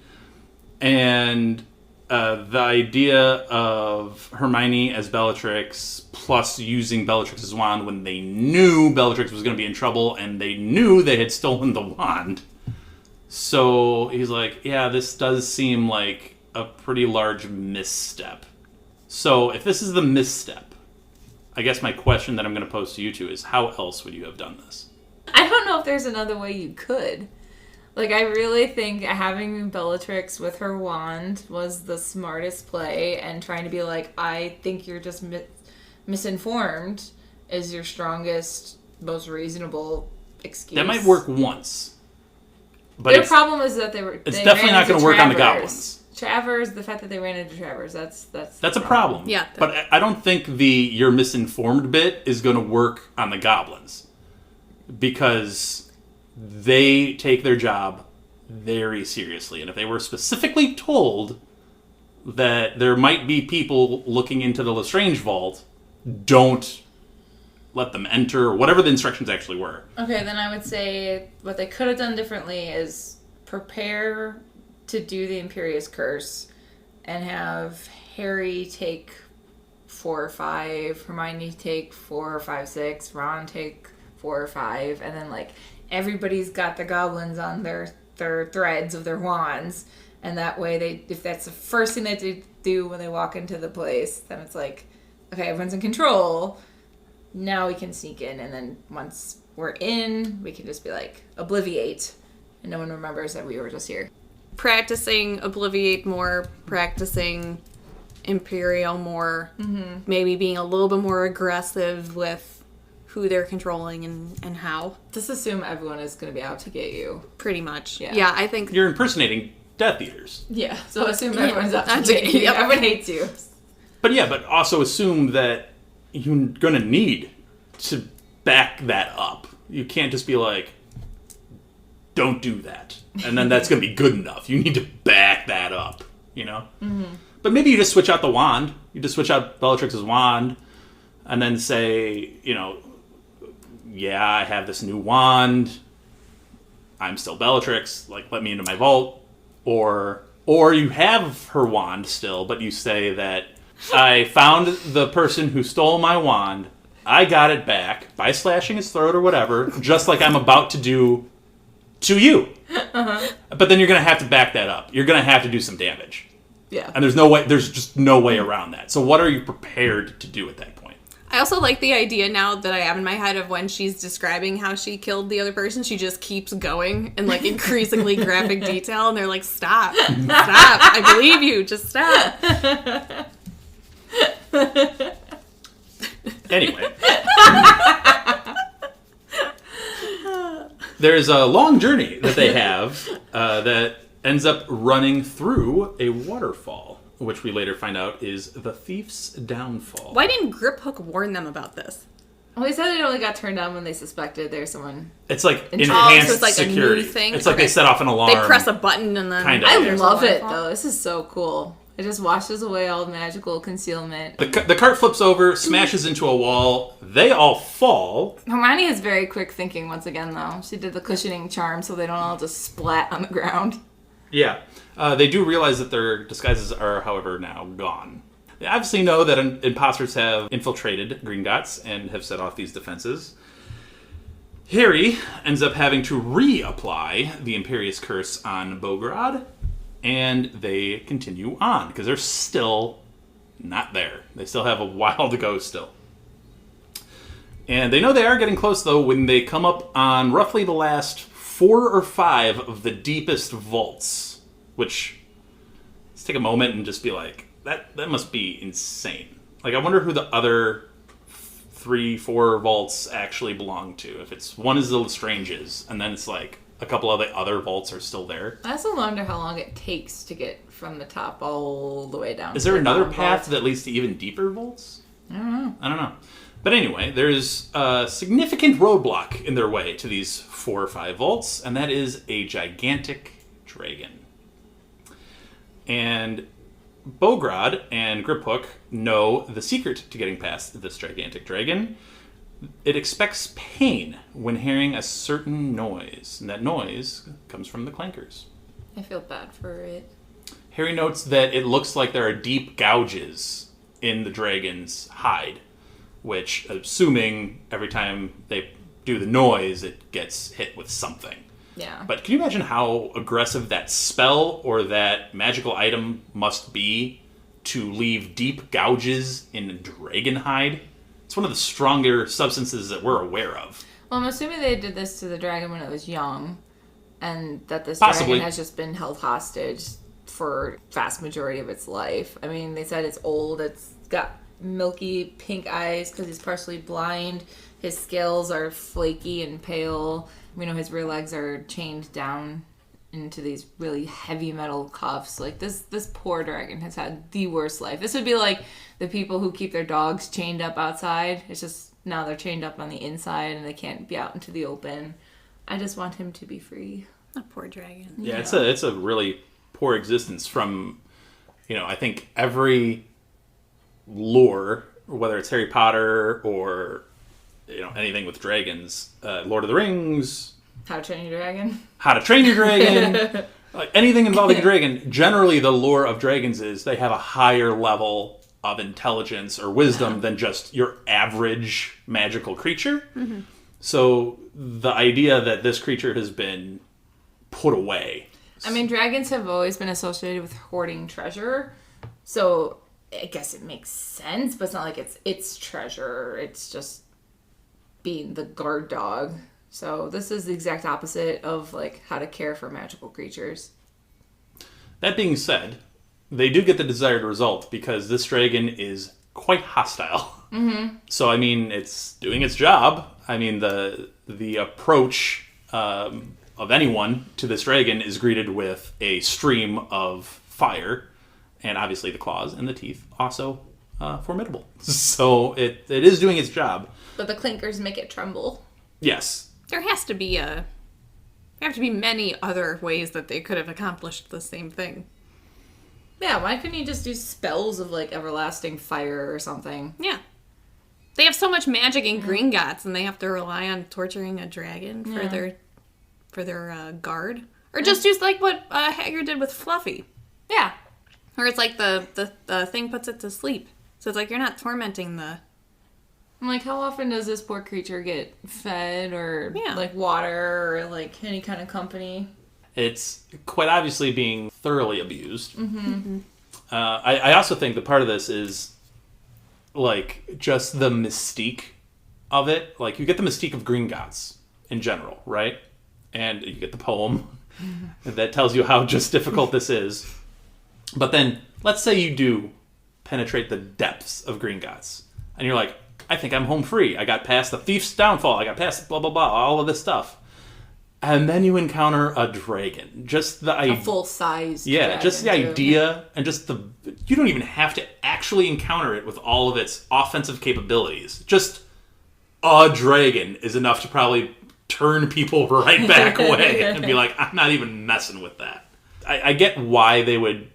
And the idea of Hermione as Bellatrix plus using Bellatrix's wand when they knew Bellatrix was going to be in trouble and they knew they had stolen the wand. So he's like, yeah, this does seem like a pretty large misstep. So if this is the misstep, I guess my question that I'm going to pose to you two is, how else would you have done this? I don't know if there's another way you could. Like, I really think having Bellatrix with her wand was the smartest play, and trying to be like, I think you're just misinformed is your strongest, most reasonable excuse. That might work once. But their problem is that it's definitely not going to work on the goblins. Travers, the fact that they ran into Travers, that's a problem. Yeah. But I don't think the you're misinformed bit is going to work on the goblins. Because they take their job very seriously. And if they were specifically told that there might be people looking into the Lestrange vault, don't let them enter, or whatever the instructions actually were. Okay, then I would say what they could have done differently is prepare to do the Imperious Curse and have Harry take 4 or 5, Hermione take 4 or 5, 6, Ron take 4 or 5, and then like everybody's got the goblins on their threads of their wands, and that way if that's the first thing they do when they walk into the place, then it's like, okay, everyone's in control. Now we can sneak in, and then once we're in, we can just be like, obliviate, and no one remembers that we were just here. Practicing Obliviate more, practicing Imperial more, maybe being a little bit more aggressive with who they're controlling and how. Just assume everyone is going to be out to get you. Pretty much. Yeah. Yeah, I think... You're impersonating Death Eaters. Yeah, so assume everyone's out to get you. Yep. Everyone hates you. But also assume that you're going to need to back that up. You can't just be like, don't do that. And then that's going to be good enough. You need to back that up, you know? Mm-hmm. But maybe you just switch out the wand. You just switch out Bellatrix's wand and then say, you know, yeah, I have this new wand. I'm still Bellatrix. Like, let me into my vault. Or you have her wand still, but you say that I found the person who stole my wand. I got it back by slashing his throat or whatever, just like I'm about to do to you. Uh-huh. But then you're going to have to back that up. You're going to have to do some damage. Yeah. And there's just no way around that. So what are you prepared to do at that point? I also like the idea now that I have in my head of when she's describing how she killed the other person, she just keeps going in like increasingly graphic detail, and they're like, stop, I believe you, just stop. Anyway. There's a long journey that they have that ends up running through a waterfall, which we later find out is the thief's downfall. Why didn't Griphook warn them about this? Well, he said it only got turned on when they suspected there's someone. It's like enhanced so it's like security. A new thing? It's like they set off an alarm. They press a button and then... Kind of. I love it, though. This is so cool. It just washes away all magical concealment. The cart flips over, smashes into a wall. They all fall. Hermione has very quick thinking once again, though. She did the cushioning charm so they don't all just splat on the ground. Yeah. They do realize that their disguises are, however, now gone. They obviously know that imposters have infiltrated Gringotts and have set off these defenses. Harry ends up having to reapply the Imperious Curse on Bograd, and they continue on, because they're still not there. They still have a while to go still. And they know they are getting close, though, when they come up on roughly the last 4 or 5 of the deepest vaults, which, let's take a moment and just be like, that must be insane. Like, I wonder who the other 3, 4 vaults actually belong to. If it's one is the Lestranges, and then it's like a couple of the other vaults are still there. I also wonder how long it takes to get from the top all the way down. Is there to the another bottom path vault. that leads to even deeper vaults? I don't know. But anyway, there's a significant roadblock in their way to these 4 or 5 vaults, and that is a gigantic dragon. And Bogrod and Griphook know the secret to getting past this gigantic dragon. It expects pain when hearing a certain noise, and that noise comes from the clankers. I feel bad for it. Harry notes that it looks like there are deep gouges in the dragon's hide, which, assuming every time they do the noise, it gets hit with something. Yeah. But can you imagine how aggressive that spell or that magical item must be to leave deep gouges in dragon hide? It's one of the stronger substances that we're aware of. Well, I'm assuming they did this to the dragon when it was young, and that this Possibly. dragon has just been held hostage for vast majority of its life. I mean, they said it's old. It's got milky pink eyes because he's partially blind. His scales are flaky and pale. We know his rear legs are chained down into these really heavy metal cuffs. Like, this poor dragon has had the worst life. This would be like the people who keep their dogs chained up outside. It's just now they're chained up on the inside and they can't be out into the open. I just want him to be free. A poor dragon. Yeah, it's a really poor existence from, I think every lore, whether it's Harry Potter or, anything with dragons, Lord of the Rings, How to Train Your Dragon. How to Train Your Dragon, like anything involving a dragon, generally the lore of dragons is they have a higher level of intelligence or wisdom than just your average magical creature. Mm-hmm. So the idea that this creature has been put away. I mean, dragons have always been associated with hoarding treasure, so I guess it makes sense, but it's not like it's treasure. It's just being the guard dog. So this is the exact opposite of like how to care for magical creatures. That being said, they do get the desired result because this dragon is quite hostile. Mm-hmm. So I mean, it's doing its job. I mean, the approach of anyone to this dragon is greeted with a stream of fire, and obviously the claws and the teeth also formidable. So it is doing its job. But the clinkers make it tremble. Yes. There have to be many other ways that they could have accomplished the same thing. Yeah, why couldn't you just do spells of like everlasting fire or something? Yeah. They have so much magic in Gringotts, and they have to rely on torturing a dragon for their guard, or just use like what Hagrid did with Fluffy. Yeah. Or it's like the thing puts it to sleep, so it's like you're not tormenting the. I'm like, how often does this poor creature get fed or like water or like any kind of company? It's quite obviously being thoroughly abused. Mm-hmm. I also think that part of this is like just the mystique of it. Like you get the mystique of Gringotts in general, right? And you get the poem that tells you how just difficult this is. But then let's say you do penetrate the depths of Gringotts and you're like, I think I'm home free. I got past the thief's downfall. I got past blah, blah, blah, all of this stuff. And then you encounter a dragon. Just the idea. A full-sized dragon, just the idea and just you don't even have to actually encounter it with all of its offensive capabilities. Just a dragon is enough to probably turn people right back away and be like, I'm not even messing with that. I get why they would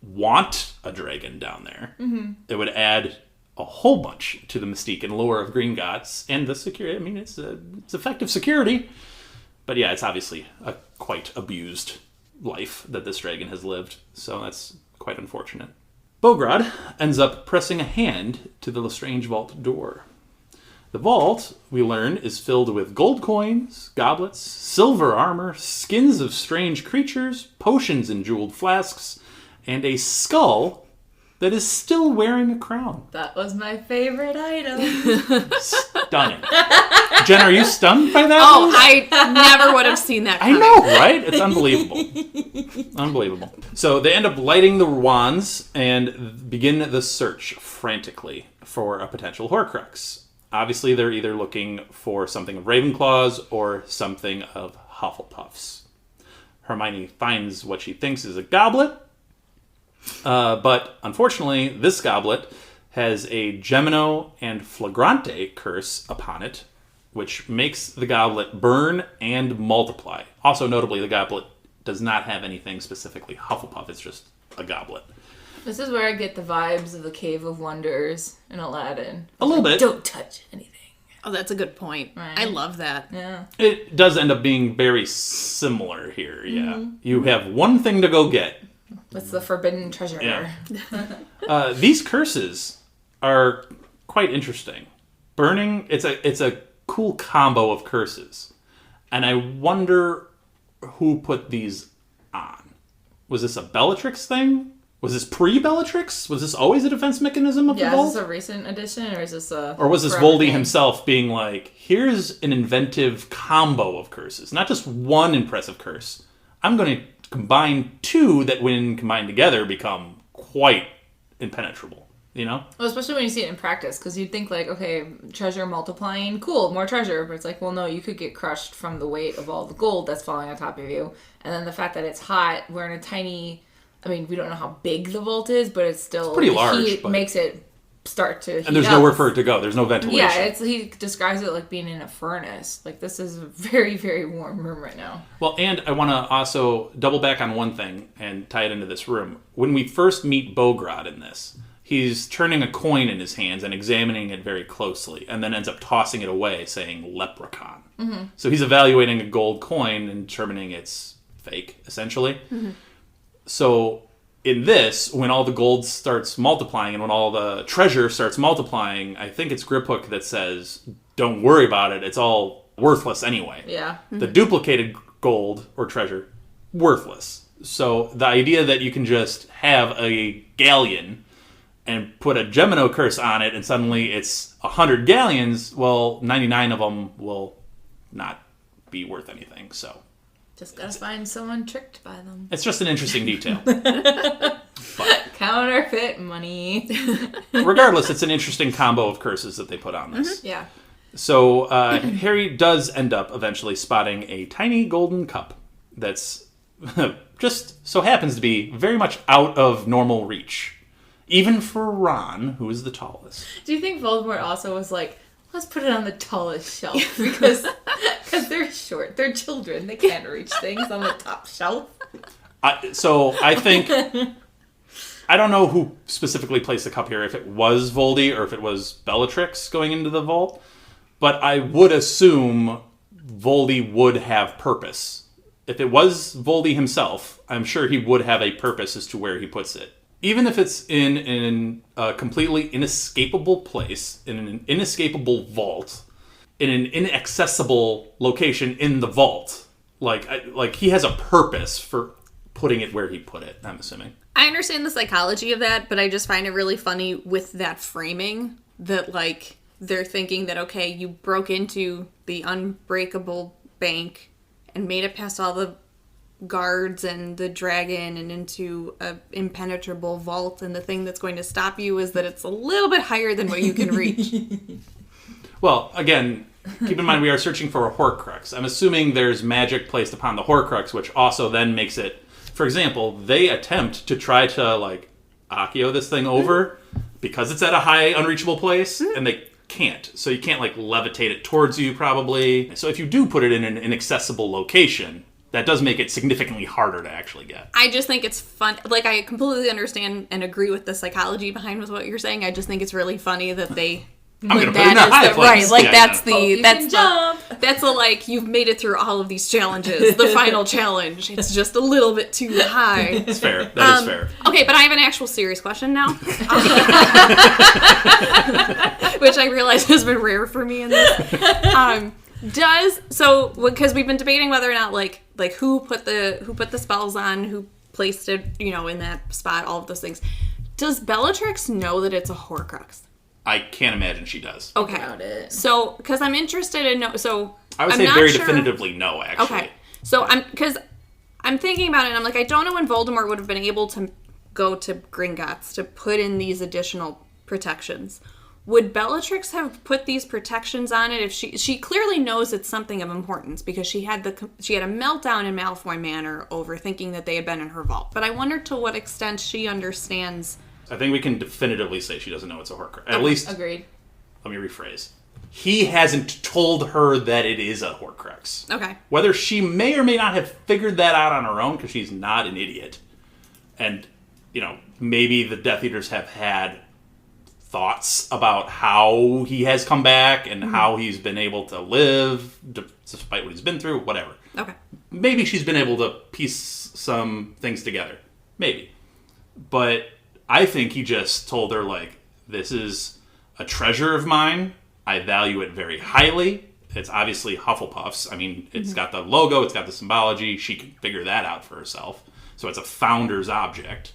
want a dragon down there. Mm-hmm. It would add a whole bunch to the mystique and lore of Gringotts and the security. I mean, it's effective security. But yeah, it's obviously a quite abused life that this dragon has lived. So that's quite unfortunate. Bogrod ends up pressing a hand to the Lestrange vault door. The vault, we learn, is filled with gold coins, goblets, silver armor, skins of strange creatures, potions in jeweled flasks, and a skull that is still wearing a crown. That was my favorite item. Stunning. Jen, are you stunned by that? Oh, I never would have seen that coming. I know, right? It's unbelievable. Unbelievable. So they end up lighting the wands and begin the search frantically for a potential Horcrux. Obviously, they're either looking for something of Ravenclaw's or something of Hufflepuffs. Hermione finds what she thinks is a goblet, but unfortunately, this goblet has a Gemino and Flagrante curse upon it, which makes the goblet burn and multiply. Also, notably, the goblet does not have anything specifically Hufflepuff. It's just a goblet. This is where I get the vibes of the Cave of Wonders in Aladdin. A little bit. Don't touch anything. Oh, that's a good point. Right. I love that. Yeah. It does end up being very similar here, yeah. You have one thing to go get. What's the forbidden treasure? Yeah. These curses are quite interesting. Burning, it's a cool combo of curses. And I wonder who put these on. Was this a Bellatrix thing? Was this pre-Bellatrix? Was this always a defense mechanism of the vault? Is this a recent addition, or is this a... Or was this Voldy himself being like, here's an inventive combo of curses, not just one impressive curse. I'm going to combine two that, when combined together, become quite impenetrable, you know? Well, especially when you see it in practice, because you'd think, like, okay, treasure multiplying, cool, more treasure. But it's like, well, no, you could get crushed from the weight of all the gold that's falling on top of you. And then the fact that it's hot, we're in a tiny... I mean, we don't know how big the vault is, but it's still... It's pretty large. Heat makes it start to heat And there's up. nowhere for it to go. There's no ventilation. Yeah, he describes it like being in a furnace. Like, this is a very, very warm room right now. Well, and I want to also double back on one thing and tie it into this room. When we first meet Bograd in this, he's turning a coin in his hands and examining it very closely, and then ends up tossing it away, saying leprechaun. Mm-hmm. So he's evaluating a gold coin and determining it's fake, essentially. Mm-hmm. So in this, when all the gold starts multiplying and when all the treasure starts multiplying, I think it's Griphook that says, don't worry about it, it's all worthless anyway. Yeah. Mm-hmm. The duplicated gold or treasure, worthless. So the idea that you can just have a galleon and put a Gemino curse on it and suddenly it's 100 galleons, well, 99 of them will not be worth anything, so... Just gotta find someone tricked by them. It's just an interesting detail. But counterfeit money. Regardless, it's an interesting combo of curses that they put on this. Mm-hmm. Yeah. So Harry does end up eventually spotting a tiny golden cup that's just so happens to be very much out of normal reach. Even for Ron, who is the tallest. Do you think Voldemort also was like, let's put it on the tallest shelf because they're short. They're children. They can't reach things on the top shelf. So I think... I don't know who specifically placed the cup here, if it was Voldy or if it was Bellatrix going into the vault. But I would assume Voldy would have purpose. If it was Voldy himself, I'm sure he would have a purpose as to where he puts it. Even if it's in a completely inescapable place, in an inescapable vault, in an inaccessible location in the vault, like he has a purpose for putting it where he put it, I'm assuming. I understand the psychology of that, but I just find it really funny with that framing that, like, they're thinking that, okay, you broke into the unbreakable bank and made it past all the guards and the dragon and into a impenetrable vault, and the thing that's going to stop you is that it's a little bit higher than what you can reach. Well, again, keep in mind we are searching for a Horcrux. I'm assuming there's magic placed upon the Horcrux, which also then makes it... For example, they attempt to try to, like, Accio this thing over because it's at a high, unreachable place, and they can't. So you can't, like, levitate it towards you, probably. So if you do put it in an inaccessible location... That does make it significantly harder to actually get. I just think it's fun. Like, I completely understand and agree with the psychology behind what you're saying. I just think it's really funny that they... I'm going to put it in a high place. Right, like, yeah, that's yeah. That's the, like, you've made it through all of these challenges. The final challenge. It's just a little bit too high. It's fair. That is fair. Okay, but I have an actual serious question now. Which I realize has been rare for me in this. Because we've been debating whether or not like who put the spells on, who placed it, in that spot, all of those things. Does Bellatrix know that it's a Horcrux? I can't imagine she does. Okay. About it. So, because I'm interested in I would say very definitively no, actually. Okay. So I'm thinking about it, and I'm like, I don't know when Voldemort would have been able to go to Gringotts to put in these additional protections. would Bellatrix have put these protections on it if she clearly knows it's something of importance because she had a meltdown in Malfoy Manor over thinking that they had been in her vault. But I wonder to what extent she understands. I think we can definitively say she doesn't know it's a Horcrux. At least, agreed. Let me rephrase. He hasn't told her that it is a Horcrux. Okay. Whether she may or may not have figured that out on her own because she's not an idiot, and maybe the Death Eaters have had thoughts about how he has come back and how he's been able to live despite what he's been through, whatever. Okay. Maybe she's been able to piece some things together. Maybe. But I think he just told her, like, this is a treasure of mine. I value it very highly. It's obviously Hufflepuff's. I mean, it's got the logo, it's got the symbology. She can figure that out for herself. So it's a founder's object.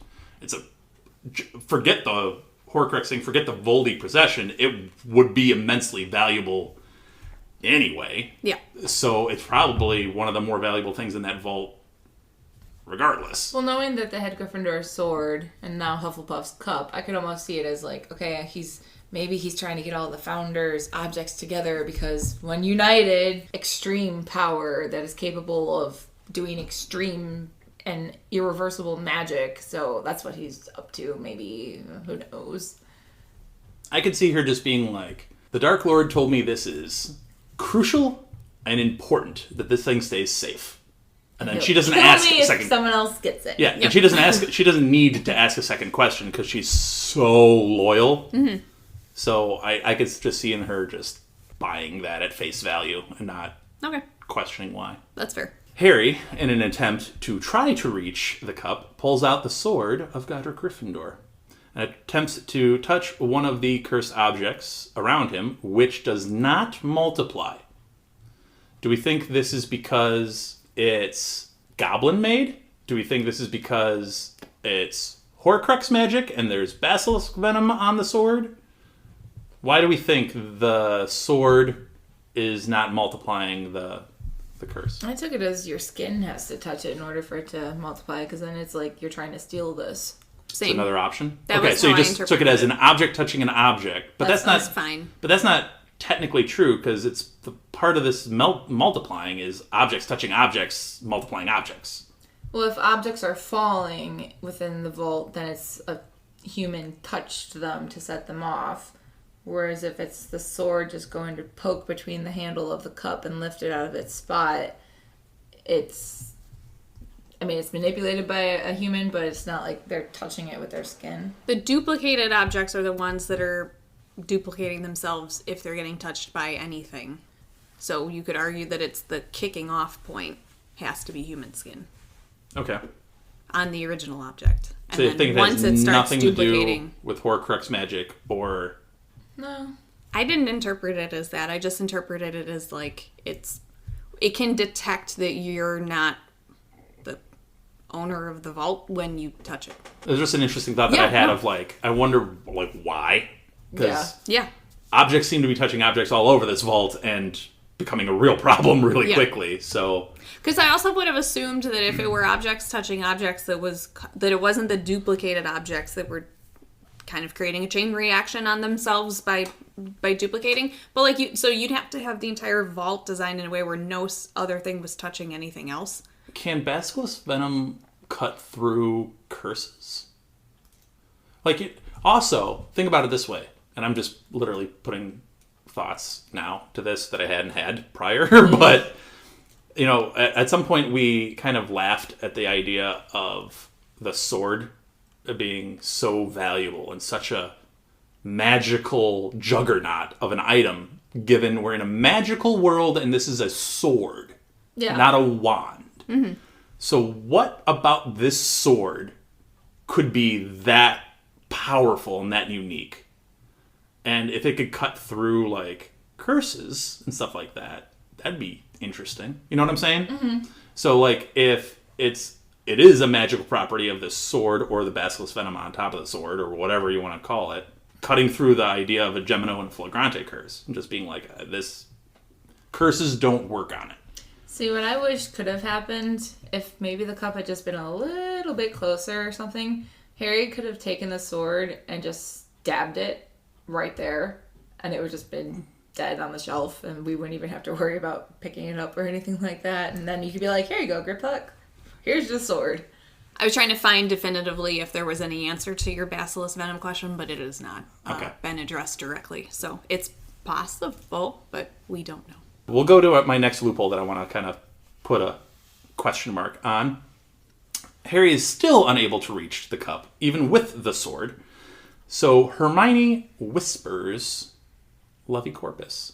Forget the Horcrux thing, forget the Voldy possession, it would be immensely valuable anyway. Yeah. So it's probably one of the more valuable things in that vault regardless. Well, knowing that they had Gryffindor's sword and now Hufflepuff's cup, I could almost see it as like, okay, maybe he's trying to get all the founders' objects together because when united, extreme power that is capable of doing extreme and irreversible magic, so that's what he's up to, maybe. Who knows? I could see her just being like, the Dark Lord told me this is crucial and important that this thing stays safe. And then she doesn't ask a second. If someone else gets it. Yeah, and she doesn't need to ask a second question because she's so loyal. Mm-hmm. So I could just see in her just buying that at face value and not questioning why. That's fair. Harry, in an attempt to try to reach the cup, pulls out the sword of Godric Gryffindor and attempts to touch one of the cursed objects around him, which does not multiply. Do we think this is because it's goblin-made? Do we think this is because it's Horcrux magic and there's basilisk venom on the sword? Why do we think the sword is not multiplying the curse? I took it as your skin has to touch it in order for it to multiply, because then it's like you're trying to steal this. Same. It's another option? That okay, was so you how I just took it as an object touching an object. But that's not fine. But that's not technically true, because it's the part of this multiplying is objects touching objects, multiplying objects. Well, if objects are falling within the vault, then it's a human touched them to set them off. Whereas if it's the sword just going to poke between the handle of the cup and lift it out of its spot, it's manipulated by a human, but it's not like they're touching it with their skin. The duplicated objects are the ones that are duplicating themselves if they're getting touched by anything. So you could argue that it's the kicking off point has to be human skin. Okay. On the original object. So you think once it has it starts nothing duplicating, to do with Horcrux magic or... No. I didn't interpret it as that. I just interpreted it as like it can detect that you're not the owner of the vault when you touch it. It was just an interesting thought that I had of like, I wonder like why? Because objects seem to be touching objects all over this vault and becoming a real problem really quickly. So because I also would have assumed that if it were objects touching objects, that it wasn't the duplicated objects that were kind of creating a chain reaction on themselves by duplicating. But so you'd have to have the entire vault designed in a way where no other thing was touching anything else. Can basilisk venom cut through curses? Also, think about it this way, and I'm just literally putting thoughts now to this that I hadn't had prior, but at some point we kind of laughed at the idea of the sword being so valuable and such a magical juggernaut of an item, given we're in a magical world and this is a sword, not a wand. Mm-hmm. So what about this sword could be that powerful and that unique? And if it could cut through like curses and stuff like that, that'd be interesting. You know what I'm saying? Mm-hmm. So like if it is a magical property of the sword or the basilisk venom on top of the sword or whatever you want to call it, cutting through the idea of a Gemino and Flagrante curse and just being like, this curses don't work on it. See, what I wish could have happened, if maybe the cup had just been a little bit closer or something, Harry could have taken the sword and just stabbed it right there, and it would just been dead on the shelf, and we wouldn't even have to worry about picking it up or anything like that. And then you could be like, here you go, grip hook. Here's your sword. I was trying to find definitively if there was any answer to your basilisk venom question, but it is not been addressed directly. So it's possible, but we don't know. We'll go to my next loophole that I want to kind of put a question mark on. Harry is still unable to reach the cup, even with the sword. So Hermione whispers, Lovey Corpus.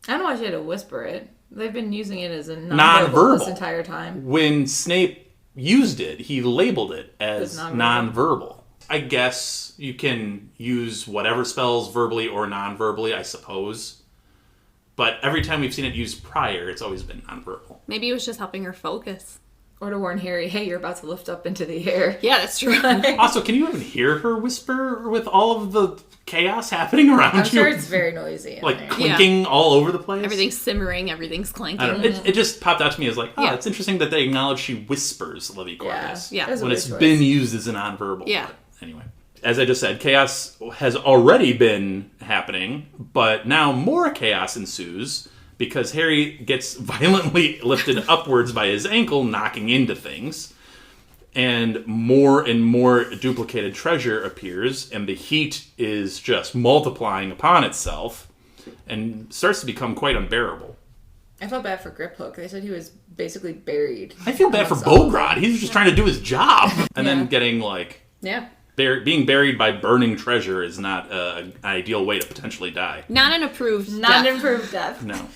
I don't know why she had to whisper it. They've been using it as a Nonverbal nonverbal this entire time. When Snape used it, he labeled it as nonverbal. I guess you can use whatever spells verbally or non-verbally, I suppose. But every time we've seen it used prior, it's always been nonverbal. Maybe it was just helping her focus. Or to warn Harry, hey, you're about to lift up into the air. Yeah, that's true. Also, can you even hear her whisper with all of the chaos happening around you? I'm sure it's very noisy in like there. clinking all over the place. Everything's simmering, everything's clanking. I don't know. It just popped out to me as like, it's interesting that they acknowledge she whispers Lovey Corpus. Yeah. When it's been used as a nonverbal. Yeah. But anyway. As I just said, chaos has already been happening, but now more chaos ensues because Harry gets violently lifted upwards by his ankle, knocking into things. And more duplicated treasure appears, and the heat is just multiplying upon itself and starts to become quite unbearable. I felt bad for Grip Hook. They said he was basically buried. I feel bad for Bogrod. He was just trying to do his job. And then getting, like... Yeah. Being buried by burning treasure is not an ideal way to potentially die. Not an approved death. No.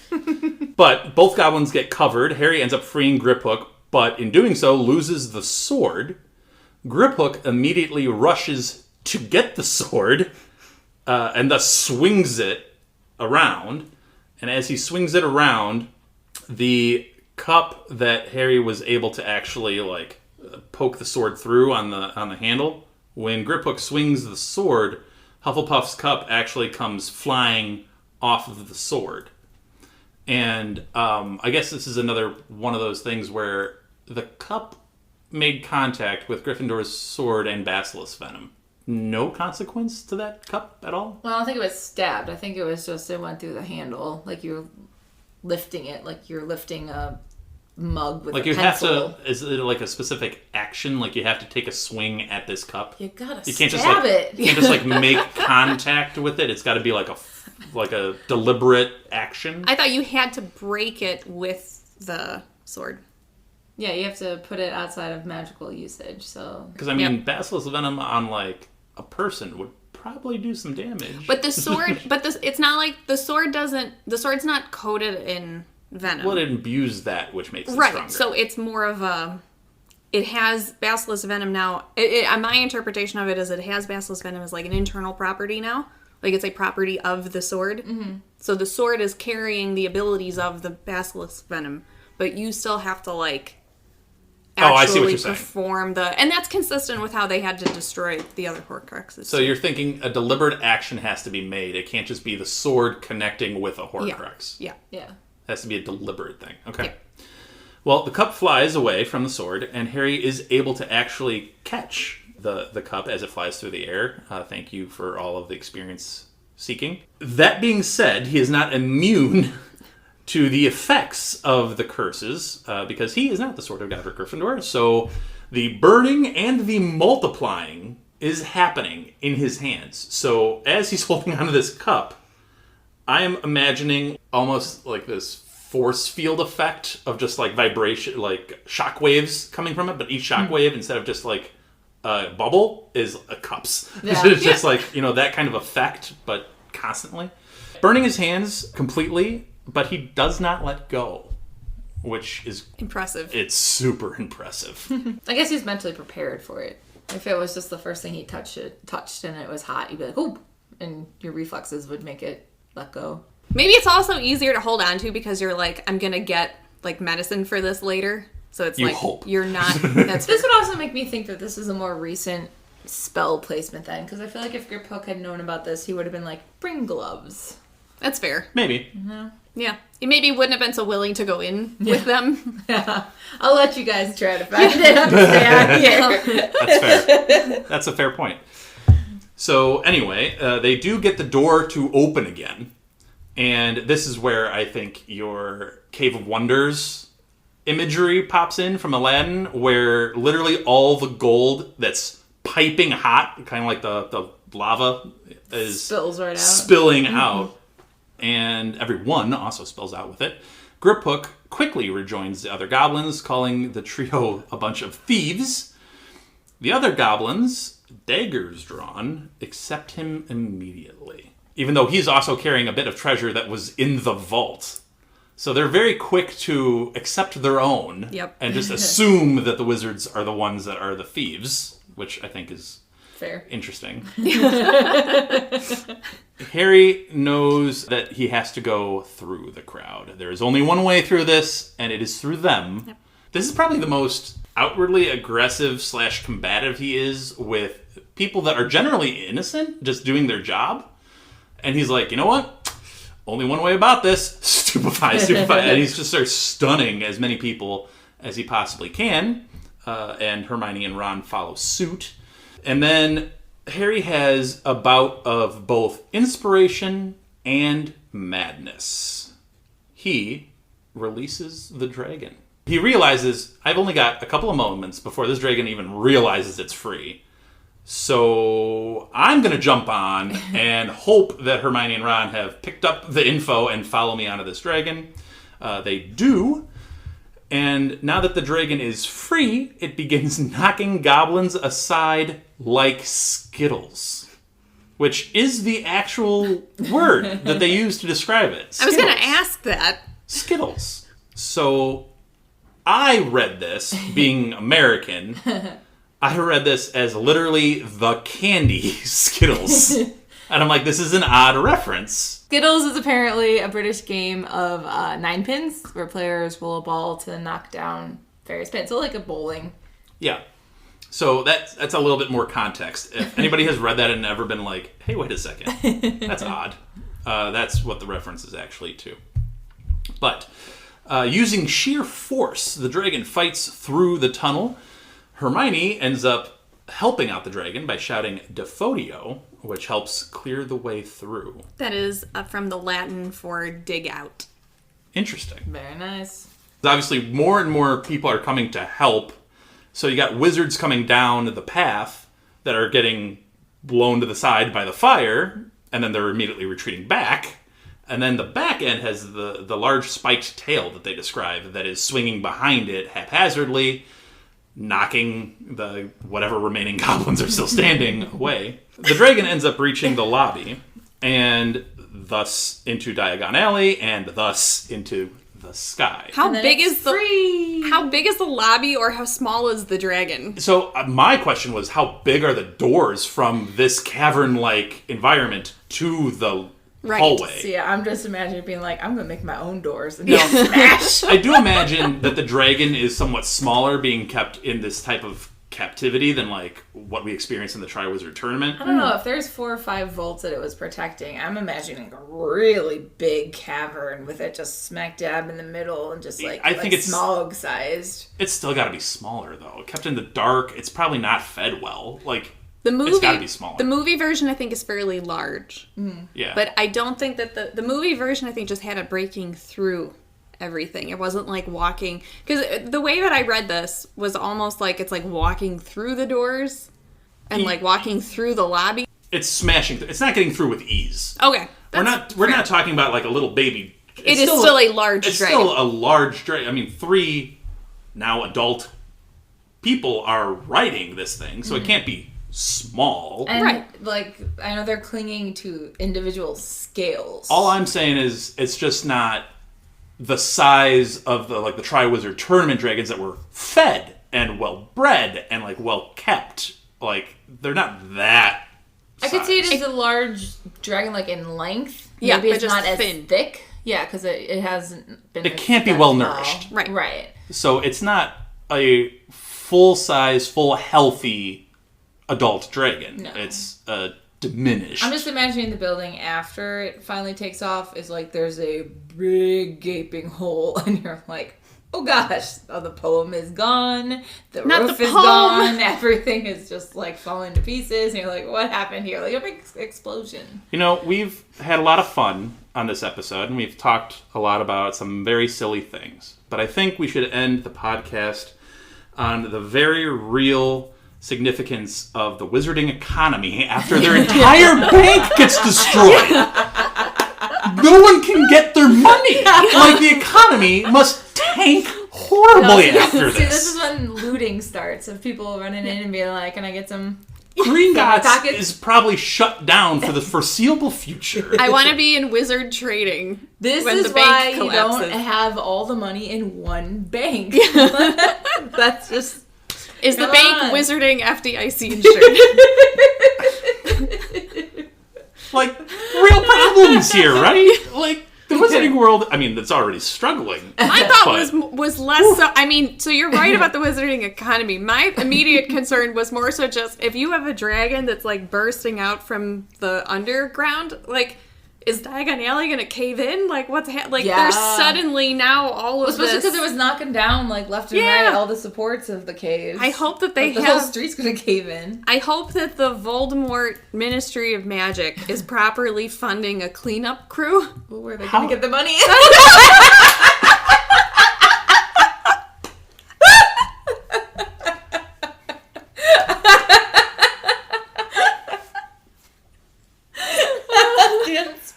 But both goblins get covered. Harry ends up freeing Griphook, but in doing so loses the sword. Griphook immediately rushes to get the sword and thus swings it around. And as he swings it around, the cup that Harry was able to actually poke the sword through on the handle, when Griphook swings the sword, Hufflepuff's cup actually comes flying off of the sword. And I guess this is another one of those things where the cup made contact with Gryffindor's sword and basilisk venom. No consequence to that cup at all? Well, I don't think it was stabbed. I think it was just it went through the handle, like you're lifting it, like you're lifting a mug with a pencil. Have to, is it like a specific action? Like you have to take a swing at this cup? You gotta can't stab it. You can't just make contact with it. It's got to be like a deliberate action. I thought you had to break it with the sword. Yeah, you have to put it outside of magical usage. So because basilisk venom on a person would probably do some damage. But the sword, it's not like the sword doesn't. The sword's not coated in venom. Well, it imbues that, which makes it stronger. Right, so it's more of a... It has basilisk venom now. My interpretation of it is it has basilisk venom as an internal property now. It's a property of the sword. Mm-hmm. So the sword is carrying the abilities of the basilisk venom, but you still have to I see what you're perform the... And that's consistent with how they had to destroy the other Horcruxes. So you're thinking a deliberate action has to be made. It can't just be the sword connecting with a Horcrux. Yeah. Yeah. It has to be a deliberate thing. Okay. Yeah. Well, the cup flies away from the sword, and Harry is able to actually catch the cup as it flies through the air. Thank you for all of the experience seeking. That being said, he is not immune to the effects of the curses, because he is not the Sword of Godric Gryffindor. So the burning and the multiplying is happening in his hands. So as he's holding onto this cup, I am imagining almost like this force field effect of just vibration, shock waves coming from it, but each shock wave, instead of just a bubble, is cups. Yeah. It's just that kind of effect, but constantly. Burning his hands completely, but he does not let go, which is... impressive. It's super impressive. I guess he's mentally prepared for it. If it was just the first thing he touched and it was hot, you'd be like, oh, and your reflexes would make it let go. Maybe it's also easier to hold on to because you're I'm gonna get medicine for this later. So it's hope. You're not. This would also make me think that this is a more recent spell placement then, because I feel like if Griphook had known about this, he would have been bring gloves. That's fair. Maybe. Mm-hmm. Yeah. He maybe wouldn't have been so willing to go in with them. Yeah. I'll let you guys try to find it. I'm stay out here. That's fair. That's a fair point. So anyway, they do get the door to open again. And this is where I think your Cave of Wonders imagery pops in from Aladdin, where literally all the gold that's piping hot, kind of like the lava, is Spills right out. spilling out. And everyone also spills out with it. Griphook quickly rejoins the other goblins, calling the trio a bunch of thieves. The other goblins, daggers drawn, accept him immediately, even though he's also carrying a bit of treasure that was in the vault. So they're very quick to accept their own and just assume that the wizards are the ones that are the thieves, which I think is fair. Interesting. Harry knows that he has to go through the crowd. There is only one way through this, and it is through them. Yep. This is probably the most outwardly aggressive / combative he is with people that are generally innocent, just doing their job. And he's like, you know what? Only one way about this. Stupefy. And he just starts stunning as many people as he possibly can. And Hermione and Ron follow suit. And then Harry has a bout of both inspiration and madness. He releases the dragon. He realizes, I've only got a couple of moments before this dragon even realizes it's free. So I'm going to jump on and hope that Hermione and Ron have picked up the info and follow me onto this dragon. They do. And now that the dragon is free, it begins knocking goblins aside like Skittles, which is the actual word that they use to describe it. Skittles. I was going to ask that. Skittles. So I read this, being American, I read this as literally the candy Skittles. And I'm like, this is an odd reference. Skittles is apparently a British game of 9 pins, where players roll a ball to knock down various pins. So like a bowling. Yeah. So that's a little bit more context. If anybody has read that and never been like, hey, wait a second, that's odd. That's what the reference is actually to. But using sheer force, the dragon fights through the tunnel. Hermione ends up helping out the dragon by shouting Defodio, which helps clear the way through. That is from the Latin for dig out. Interesting. Very nice. Obviously, more and more people are coming to help. So you got wizards coming down the path that are getting blown to the side by the fire, and then they're immediately retreating back. And then the back end has the large spiked tail that they describe that is swinging behind it haphazardly, knocking the whatever remaining goblins are still standing away. The dragon ends up reaching the lobby, and thus into Diagon Alley, and thus into the sky. How big is the lobby, or how small is the dragon? So my question was, how big are the doors from this cavern-like environment to the hallway? So yeah, I'm just imagining being like, I'm going to make my own doors and smash. I do imagine that the dragon is somewhat smaller, being kept in this type of captivity than like what we experienced in the Triwizard Tournament. I don't know, if there's 4 or 5 volts that it was protecting, I'm imagining a really big cavern with it just smack dab in the middle and just I think it's smog sized. It's still got to be smaller though. Kept in the dark, it's probably not fed well. Like the movie, it's got to be smaller. The movie version I think is fairly large. Yeah, but I don't think that the movie version I think just had it breaking through everything. It wasn't like walking, because the way that I read this was almost like it's like walking through the doors and like walking through the lobby. It's smashing. It's not getting through with ease. Okay, we're not talking about like a little baby. It is still a large dragon. It's still a large dragon. I mean, 3 now adult people are riding this thing, so it can't be small. And like, I know they're clinging to individual scales. All I'm saying is it's just not the size of the Triwizard Tournament dragons that were fed and well bred and like well kept. Like, they're not that size. I could see it as a large dragon, like in length. Yeah, maybe it's just not thin. as thick. Yeah, because it hasn't been. It can't be well nourished. Right. So it's not a full size, full healthy adult dragon. No. It's diminished. I'm just imagining the building after it finally takes off is like there's a big gaping hole, and you're like, oh gosh, oh, the poem is gone, the Not roof the is poem. gone, everything is just like falling to pieces, and you're like, what happened here? Like a big explosion. You know, we've had a lot of fun on this episode, and we've talked a lot about some very silly things. But I think we should end the podcast on the very real significance of the wizarding economy after their entire bank gets destroyed. No one can get their money. Like, the economy must tank horribly after See, this is when looting starts, of people running in and being like, can I get some... Gringotts pockets? is probably shut down for the foreseeable future. I want to be in wizard trading. This when is the bank why you collapses. don't have all the money in one bank. That's just... Is the Come bank on. wizarding FDIC insured? Like, real problems here, right? Like, the wizarding world, I mean, it's already struggling. My thought but- was less so. I mean, so you're right about the wizarding economy. My immediate concern was more so just if you have a dragon that's like bursting out from the underground, like, is Diagon Alley gonna cave in? Like, what's Yeah. there's suddenly now all of Especially this. because it was knocking down, like, left and Yeah. right, all the supports of the caves. I hope that they Like, the have. whole street's gonna cave in. I hope that the Voldemort Ministry of Magic is properly funding a cleanup crew. Well, where are they How- gonna get the money?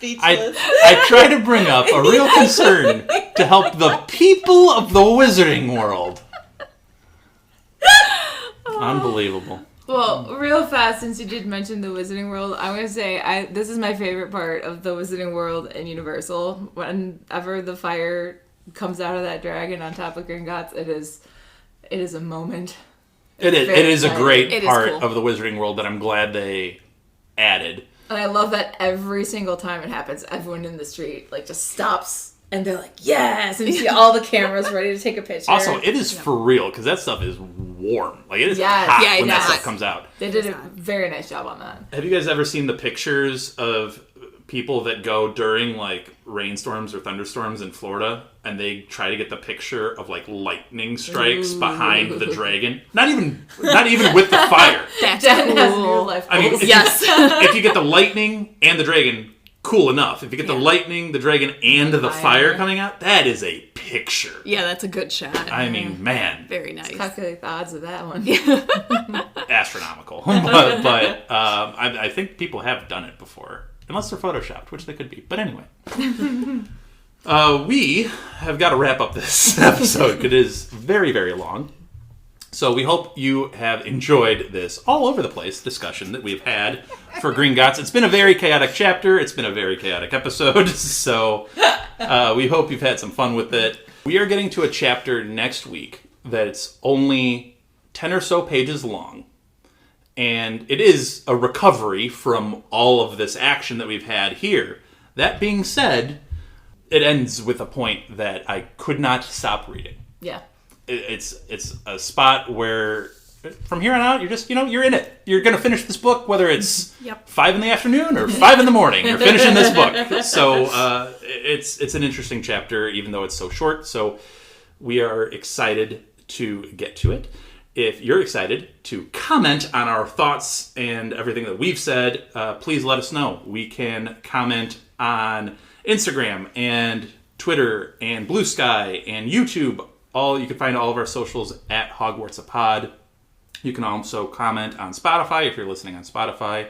I try to bring up a real concern to help the people of the wizarding world. Unbelievable. Well, real fast, since you did mention the Wizarding World, I'm going to say this is my favorite part of the Wizarding World and Universal. Whenever the fire comes out of that dragon on top of Gringotts, it is a moment. It is. Very It is a exciting. great It is part cool. of the wizarding world that I'm glad they added. And I love that every single time it happens, everyone in the street like just stops and they're like, yes! And you see all the cameras ready to take a picture. Also, it is for real, because that stuff is warm. Like, it is Yes. hot Yeah, when it that is. stuff comes out. They did a very nice job on that. Have you guys ever seen the pictures of people that go during, like, rainstorms or thunderstorms in Florida, and they try to get the picture of, like, lightning strikes behind the dragon? Not even with the fire. That's Jen has cool. real life I mean, goals. Yes. If you get the lightning and the dragon, cool enough. If you get the lightning, the dragon, and the fire coming out, that is a picture. Yeah, that's a good shot. I mean, man, Very nice. Calculate the odds of that one. astronomical. but I think people have done it before. Unless they're photoshopped, which they could be. But anyway. We have got to wrap up this episode. It is very, very long. So we hope you have enjoyed this all over the place discussion that we've had for Gringotts. It's been a very chaotic chapter. It's been a very chaotic episode. So we hope you've had some fun with it. We are getting to a chapter next week that's only 10 or so pages long. And it is a recovery from all of this action that we've had here. That being said, it ends with a point that I could not stop reading. Yeah. It's a spot where from here on out, you're just, you're in it. You're going to finish this book, whether it's 5 in the afternoon or 5 in the morning. You're finishing this book. So it's an interesting chapter, even though it's so short. So we are excited to get to it. If you're excited to comment on our thoughts and everything that we've said, please let us know. We can comment on Instagram and Twitter and Blue Sky and YouTube. You can find all of our socials at Hogwarts-a-Pod. You can also comment on Spotify if you're listening on Spotify.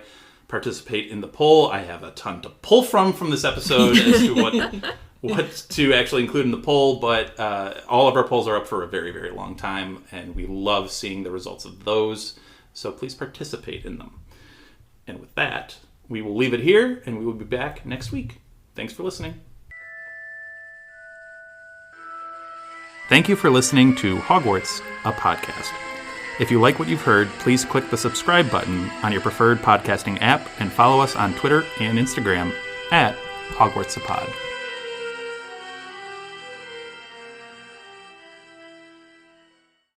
Participate in the poll. I have a ton to pull from this episode as to what to actually include in the poll, but all of our polls are up for a very, very long time, and we love seeing the results of those, so please participate in them. And with that, we will leave it here, and we will be back next week. Thanks for listening. Thank you for listening to Hogwarts, a podcast. If you like what you've heard, please click the subscribe button on your preferred podcasting app and follow us on Twitter and Instagram at Hogwarts-a-Pod.